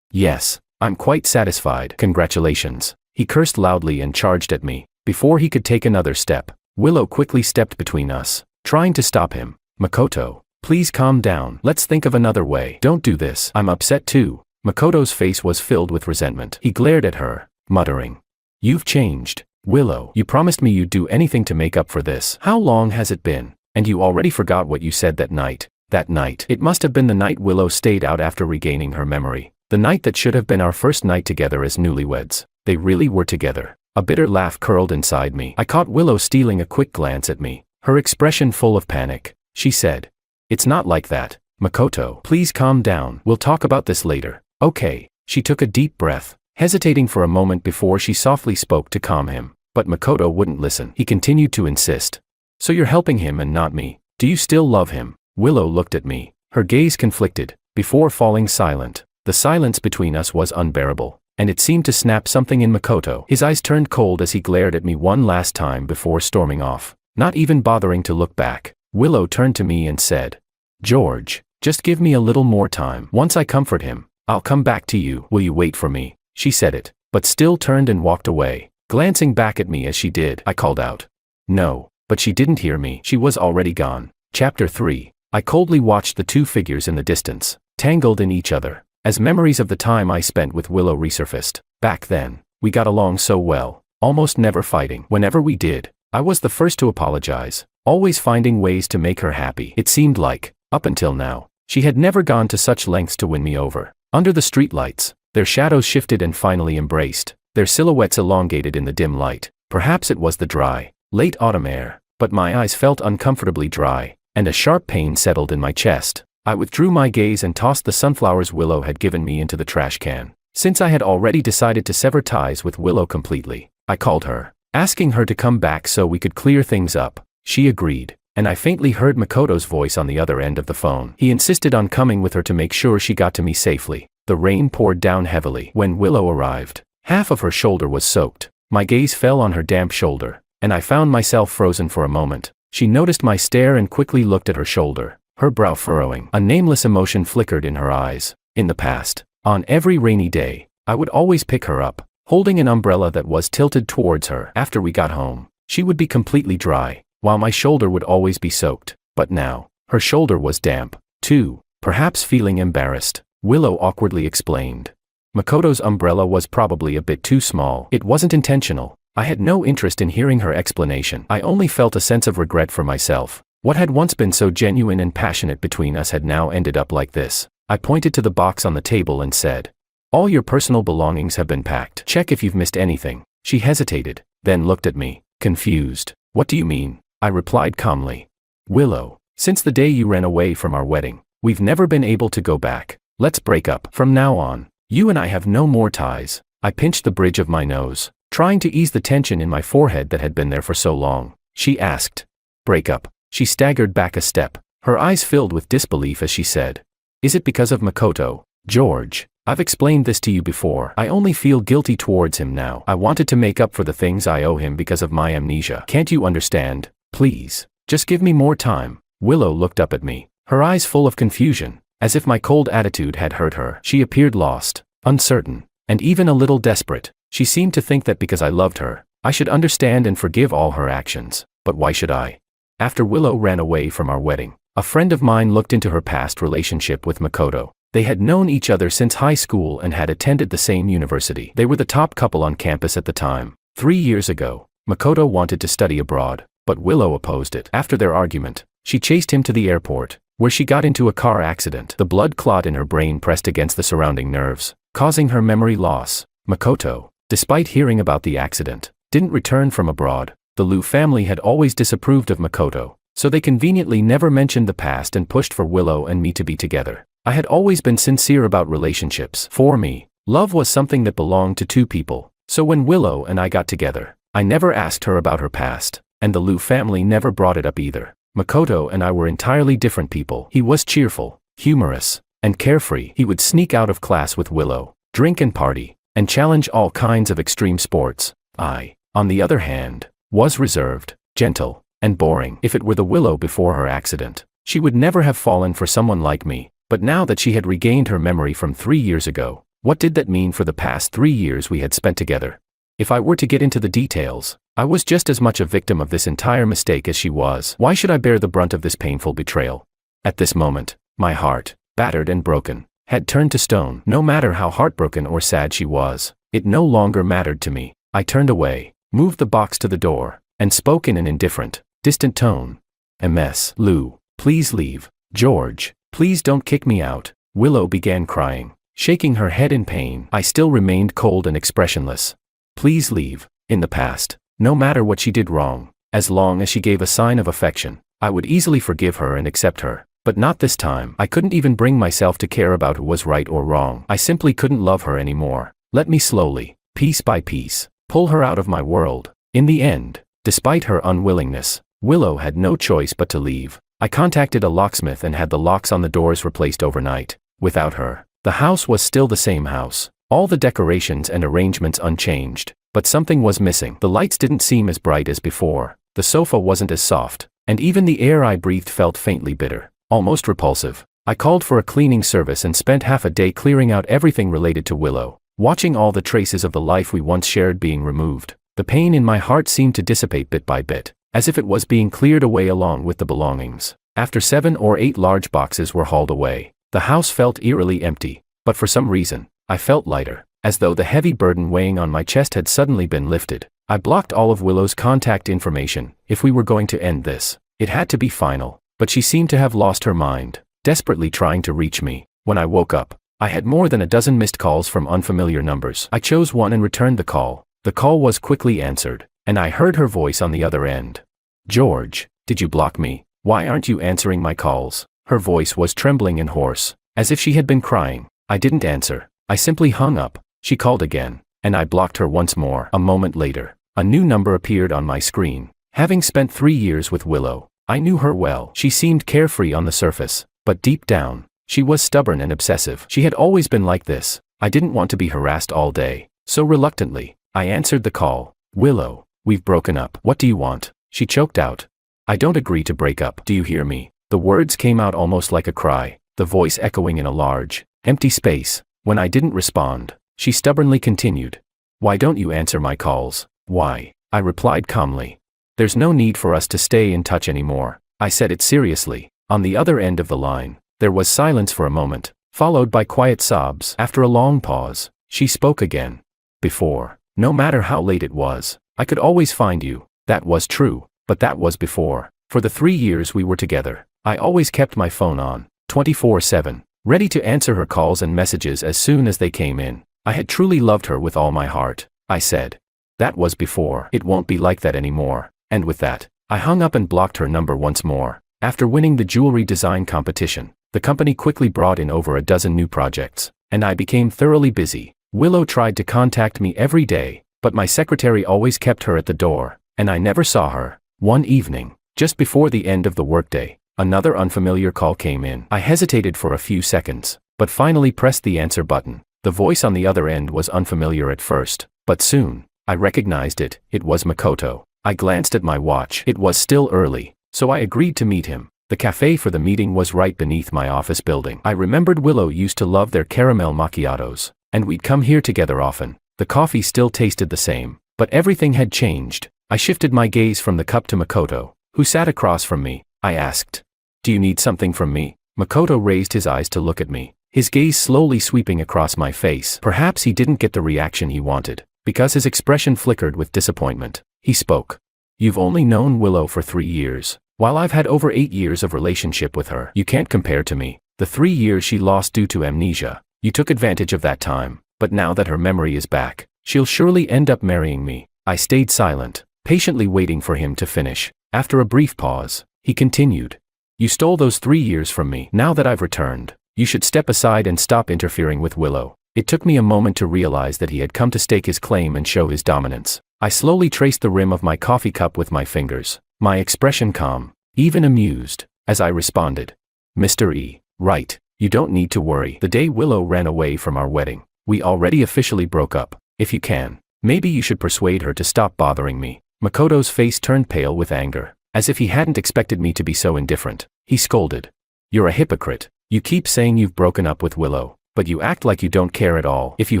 yes, I'm quite satisfied. Congratulations. He cursed loudly and charged at me. Before he could take another step, Willow quickly stepped between us, trying to stop him. Makoto, please calm down. Let's think of another way. Don't do this. I'm upset too. Makoto's face was filled with resentment. He glared at her, muttering, you've changed. Willow, you promised me you'd do anything to make up for this. How long has it been? And you already forgot what you said that night. That night. It must have been the night Willow stayed out after regaining her memory. The night that should have been our first night together as newlyweds. They really were together. A bitter laugh curled inside me. I caught Willow stealing a quick glance at me, her expression full of panic. She said, it's not like that. Makoto, please calm down. We'll talk about this later. Okay. She took a deep breath, hesitating for a moment before she softly spoke to calm him. But Makoto wouldn't listen. He continued to insist. So you're helping him and not me. Do you still love him? Willow looked at me, her gaze conflicted, before falling silent. The silence between us was unbearable, and it seemed to snap something in Makoto. His eyes turned cold as he glared at me one last time before storming off, not even bothering to look back. Willow turned to me and said, George, just give me a little more time. Once I comfort him, I'll come back to you. Will you wait for me? She said it, but still turned and walked away. Glancing back at me as she did, I called out, no, but she didn't hear me. She was already gone. Chapter 3. I coldly watched the two figures in the distance, tangled in each other, as memories of the time I spent with Willow resurfaced. Back then, we got along so well, almost never fighting. Whenever we did, I was the first to apologize, always finding ways to make her happy. It seemed like, up until now, she had never gone to such lengths to win me over. Under the streetlights, their shadows shifted and finally embraced, their silhouettes elongated in the dim light. Perhaps it was the dry, late autumn air, but my eyes felt uncomfortably dry, and a sharp pain settled in my chest. I withdrew my gaze and tossed the sunflowers Willow had given me into the trash can. Since I had already decided to sever ties with Willow completely, I called her, asking her to come back so we could clear things up. She agreed, and I faintly heard Makoto's voice on the other end of the phone. He insisted on coming with her to make sure she got to me safely. The rain poured down heavily. When Willow arrived, half of her shoulder was soaked. My gaze fell on her damp shoulder, and I found myself frozen for a moment. She noticed my stare and quickly looked at her shoulder, her brow furrowing. A nameless emotion flickered in her eyes. In the past, on every rainy day, I would always pick her up, holding an umbrella that was tilted towards her. After we got home, she would be completely dry, while my shoulder would always be soaked. But now, her shoulder was damp, too. Perhaps feeling embarrassed, Willow awkwardly explained. Makoto's umbrella was probably a bit too small. It wasn't intentional. I had no interest in hearing her explanation. I only felt a sense of regret for myself. What had once been so genuine and passionate between us had now ended up like this. I pointed to the box on the table and said, all your personal belongings have been packed. Check if you've missed anything. She hesitated, then looked at me, confused. What do you mean? I replied calmly. Willow, since the day you ran away from our wedding, we've never been able to go back. Let's break up. From now on, you and I have no more ties. I pinched the bridge of my nose, trying to ease the tension in my forehead that had been there for so long. She asked, break up? She staggered back a step, her eyes filled with disbelief as she said, is it because of Makoto? George, I've explained this to you before. I only feel guilty towards him now. I wanted to make up for the things I owe him because of my amnesia. Can't you understand? Please, just give me more time. Willow looked up at me, her eyes full of confusion, as if my cold attitude had hurt her. She appeared lost, uncertain, and even a little desperate. She seemed to think that because I loved her, I should understand and forgive all her actions. But why should I? After Willow ran away from our wedding, a friend of mine looked into her past relationship with Makoto. They had known each other since high school and had attended the same university. They were the top couple on campus at the time. 3 years ago, Makoto wanted to study abroad, but Willow opposed it. After their argument, she chased him to the airport, where she got into a car accident. The blood clot in her brain pressed against the surrounding nerves, causing her memory loss. Makoto, despite hearing about the accident, didn't return from abroad. The Liu family had always disapproved of Makoto, so they conveniently never mentioned the past and pushed for Willow and me to be together. I had always been sincere about relationships. For me, love was something that belonged to two people, so when Willow and I got together, I never asked her about her past, and the Liu family never brought it up either. Makoto and I were entirely different people. He was cheerful, humorous, and carefree. He would sneak out of class with Willow, drink and party, and challenge all kinds of extreme sports. I, on the other hand, was reserved, gentle, and boring. If it were the Willow before her accident, she would never have fallen for someone like me. But now that she had regained her memory from 3 years ago, what did that mean for the past 3 years we had spent together? If I were to get into the details, I was just as much a victim of this entire mistake as she was. Why should I bear the brunt of this painful betrayal? At this moment, my heart, battered and broken, had turned to stone. No matter how heartbroken or sad she was, it no longer mattered to me. I turned away, moved the box to the door, and spoke in an indifferent, distant tone. "Ms. Lou, please leave. George, please don't kick me out." Willow began crying, shaking her head in pain. I still remained cold and expressionless. Please leave. In the past, no matter what she did wrong, as long as she gave a sign of affection, I would easily forgive her and accept her. But not this time. I couldn't even bring myself to care about who was right or wrong. I simply couldn't love her anymore. Let me slowly, piece by piece, pull her out of my world. In the end, despite her unwillingness, Willow had no choice but to leave. I contacted a locksmith and had the locks on the doors replaced overnight. Without her, the house was still the same house. All the decorations and arrangements unchanged. But something was missing. The lights didn't seem as bright as before. The sofa wasn't as soft. And even the air I breathed felt faintly bitter. Almost repulsive. I called for a cleaning service and spent half a day clearing out everything related to Willow, watching all the traces of the life we once shared being removed. The pain in my heart seemed to dissipate bit by bit, as if it was being cleared away along with the belongings. After 7 or 8 large boxes were hauled away, the house felt eerily empty, but for some reason, I felt lighter, as though the heavy burden weighing on my chest had suddenly been lifted. I blocked all of Willow's contact information. If we were going to end this, it had to be final. But she seemed to have lost her mind, desperately trying to reach me. When I woke up, I had more than a dozen missed calls from unfamiliar numbers. I chose one and returned the call. The call was quickly answered, and I heard her voice on the other end. "George, did you block me? Why aren't you answering my calls?" Her voice was trembling and hoarse, as if she had been crying. I didn't answer. I simply hung up. She called again, and I blocked her once more. A moment later, a new number appeared on my screen. Having spent 3 years with Willow, I knew her well. She seemed carefree on the surface, but deep down, she was stubborn and obsessive. She had always been like this. I didn't want to be harassed all day, so reluctantly, I answered the call. "Willow, we've broken up. What do you want?" She choked out. "I don't agree to break up. Do you hear me?" The words came out almost like a cry, the voice echoing in a large, empty space. When I didn't respond, she stubbornly continued. "Why don't you answer my calls?" "Why?" I replied calmly. "There's no need for us to stay in touch anymore." I said it seriously. On the other end of the line, there was silence for a moment, followed by quiet sobs. After a long pause, she spoke again. "Before, no matter how late it was, I could always find you." That was true, but that was before. For the 3 years we were together, I always kept my phone on, 24/7, ready to answer her calls and messages as soon as they came in. I had truly loved her with all my heart, I said. That was before. It won't be like that anymore. And with that, I hung up and blocked her number once more. After winning the jewelry design competition, the company quickly brought in over a dozen new projects, and I became thoroughly busy. Willow tried to contact me every day, but my secretary always kept her at the door, and I never saw her. One evening, just before the end of the workday, another unfamiliar call came in. I hesitated for a few seconds, but finally pressed the answer button. The voice on the other end was unfamiliar at first, but soon, I recognized it. It was Makoto. I glanced at my watch. It was still early, so I agreed to meet him. The cafe for the meeting was right beneath my office building. I remembered Willow used to love their caramel macchiatos, and we'd come here together often. The coffee still tasted the same, but everything had changed. I shifted my gaze from the cup to Makoto, who sat across from me. I asked, "Do you need something from me?" Makoto raised his eyes to look at me, his gaze slowly sweeping across my face. Perhaps he didn't get the reaction he wanted, because his expression flickered with disappointment. He spoke. "You've only known Willow for 3 years, while I've had over 8 years of relationship with her. You can't compare to me. The 3 years she lost due to amnesia. You took advantage of that time, but now that her memory is back, she'll surely end up marrying me." I stayed silent, patiently waiting for him to finish. After a brief pause, he continued. "You stole those 3 years from me. Now that I've returned, you should step aside and stop interfering with Willow." It took me a moment to realize that he had come to stake his claim and show his dominance. I slowly traced the rim of my coffee cup with my fingers, my expression calm. even amused, as I responded. Mr. E. Right, you don't need to worry. The day Willow ran away from our wedding, we already officially broke up. If you can, maybe you should persuade her to stop bothering me. Makoto's face turned pale with anger, as if he hadn't expected me to be so indifferent. He scolded. You're a hypocrite. You keep saying you've broken up with Willow, but you act like you don't care at all. If you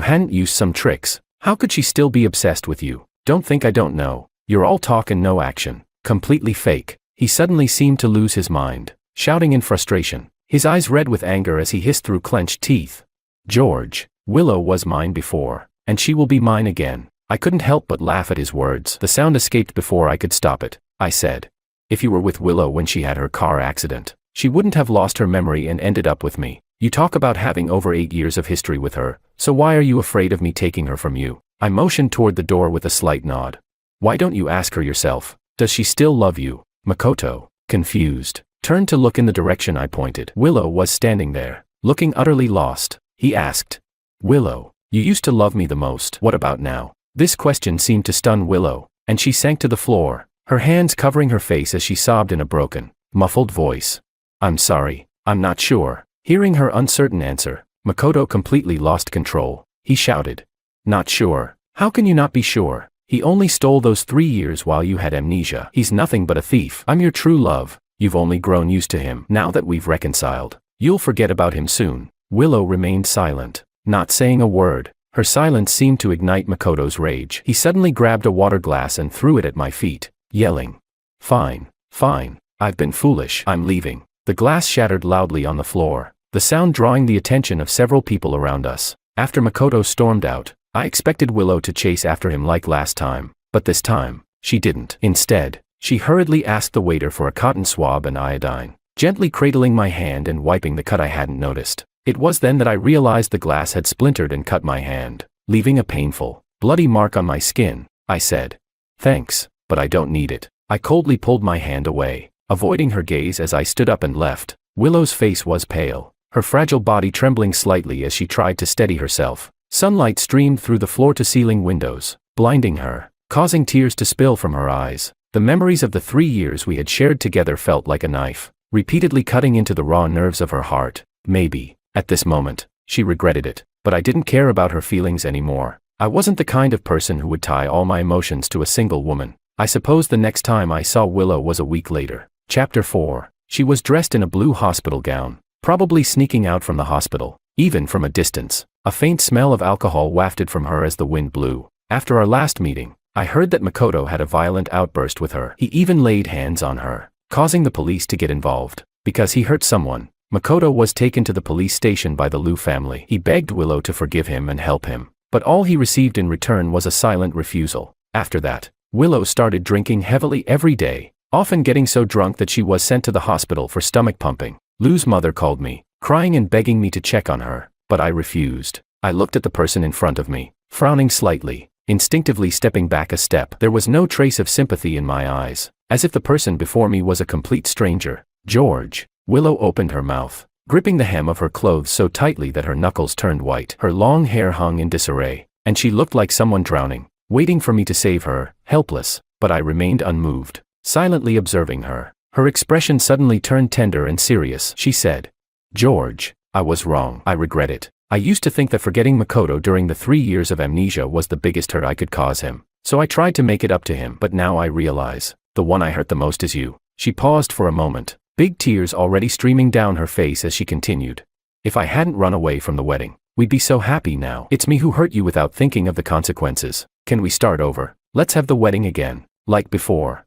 hadn't used some tricks, how could she still be obsessed with you? Don't think I don't know. You're all talk and no action. Completely fake. He suddenly seemed to lose his mind, shouting in frustration, his eyes red with anger as he hissed through clenched teeth. George, Willow was mine before, and she will be mine again. I couldn't help but laugh at his words. The sound escaped before I could stop it. I said, if you were with Willow when she had her car accident, she wouldn't have lost her memory and ended up with me. You talk about having over 8 years of history with her, so why are you afraid of me taking her from you? I motioned toward the door with a slight nod. Why don't you ask her yourself? Does she still love you? Makoto, confused, turned to look in the direction I pointed. Willow was standing there, looking utterly lost. He asked, Willow, you used to love me the most. What about now? This question seemed to stun Willow, and she sank to the floor, her hands covering her face as she sobbed in a broken, muffled voice. I'm sorry, I'm not sure. Hearing her uncertain answer, Makoto completely lost control. He shouted, not sure? How can you not be sure? He only stole those 3 years while you had amnesia. He's nothing but a thief. I'm your true love. You've only grown used to him. Now that we've reconciled, you'll forget about him soon. Willow remained silent, not saying a word. Her silence seemed to ignite Makoto's rage. He suddenly grabbed a water glass and threw it at my feet, yelling, fine, fine, I've been foolish. I'm leaving. The glass shattered loudly on the floor, the sound drawing the attention of several people around us. After Makoto stormed out, I expected Willow to chase after him like last time, but this time, she didn't. Instead, she hurriedly asked the waiter for a cotton swab and iodine, gently cradling my hand and wiping the cut I hadn't noticed. It was then that I realized the glass had splintered and cut my hand, leaving a painful, bloody mark on my skin. I said, thanks, but I don't need it. I coldly pulled my hand away, avoiding her gaze as I stood up and left. Willow's face was pale, her fragile body trembling slightly as she tried to steady herself. Sunlight streamed through the floor-to-ceiling windows, blinding her, causing tears to spill from her eyes. The memories of the 3 years we had shared together felt like a knife, repeatedly cutting into the raw nerves of her heart. Maybe, at this moment, she regretted it, but I didn't care about her feelings anymore. I wasn't the kind of person who would tie all my emotions to a single woman. I suppose the next time I saw Willow was a week later. Chapter 4. She was dressed in a blue hospital gown, probably sneaking out from the hospital, even from a distance. A faint smell of alcohol wafted from her as the wind blew. After our last meeting, I heard that Makoto had a violent outburst with her. He even laid hands on her, causing the police to get involved. Because he hurt someone, Makoto was taken to the police station by the Liu family. He begged Willow to forgive him and help him, but all he received in return was a silent refusal. After that, Willow started drinking heavily every day, often getting so drunk that she was sent to the hospital for stomach pumping. Liu's mother called me, crying and begging me to check on her, but I refused. I looked at the person in front of me, frowning slightly, instinctively stepping back a step. There was no trace of sympathy in my eyes, as if the person before me was a complete stranger. George. Willow opened her mouth, gripping the hem of her clothes so tightly that her knuckles turned white. Her long hair hung in disarray, and she looked like someone drowning, waiting for me to save her, helpless, but I remained unmoved, silently observing her. Her expression suddenly turned tender and serious. She said, George, I was wrong. I regret it. I used to think that forgetting Makoto during the 3 years of amnesia was the biggest hurt I could cause him, so I tried to make it up to him. But now I realize, the one I hurt the most is you. She paused for a moment, big tears already streaming down her face as she continued. If I hadn't run away from the wedding, we'd be so happy now. It's me who hurt you without thinking of the consequences. Can we start over? Let's have the wedding again, like before.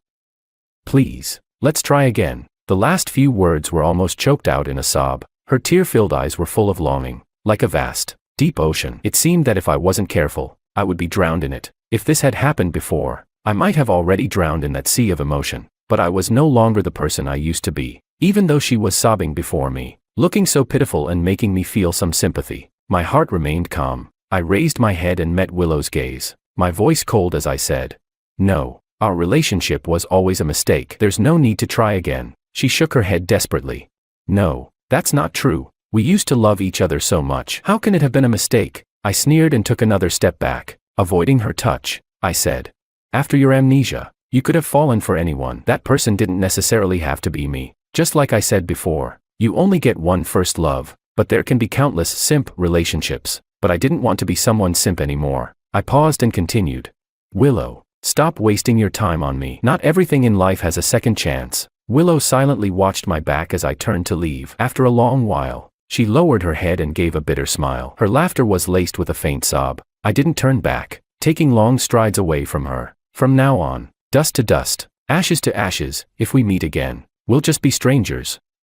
Please, let's try again. The last few words were almost choked out in a sob. Her tear-filled eyes were full of longing, like a vast, deep ocean. It seemed that if I wasn't careful, I would be drowned in it. If this had happened before, I might have already drowned in that sea of emotion. But I was no longer the person I used to be. Even though she was sobbing before me, looking so pitiful and making me feel some sympathy, my heart remained calm. I raised my head and met Willow's gaze, my voice cold as I said, no, our relationship was always a mistake. There's no need to try again. She shook her head desperately. No, that's not true. We used to love each other so much. How can it have been a mistake? I sneered and took another step back, avoiding her touch. I said, after your amnesia, You could have fallen for anyone. That person didn't necessarily have to be me. Just like I said before, you only get one first love, but there can be countless simp relationships. But I didn't want to be someone's simp anymore. I paused and continued. Willow, stop wasting your time on me. Not everything in life has a second chance. Willow silently watched my back as I turned to leave. After a long while, she lowered her head and gave a bitter smile. Her laughter was laced with a faint sob. I didn't turn back, taking long strides away from her. From now on, dust to dust, ashes to ashes, if we meet again, we'll just be strangers.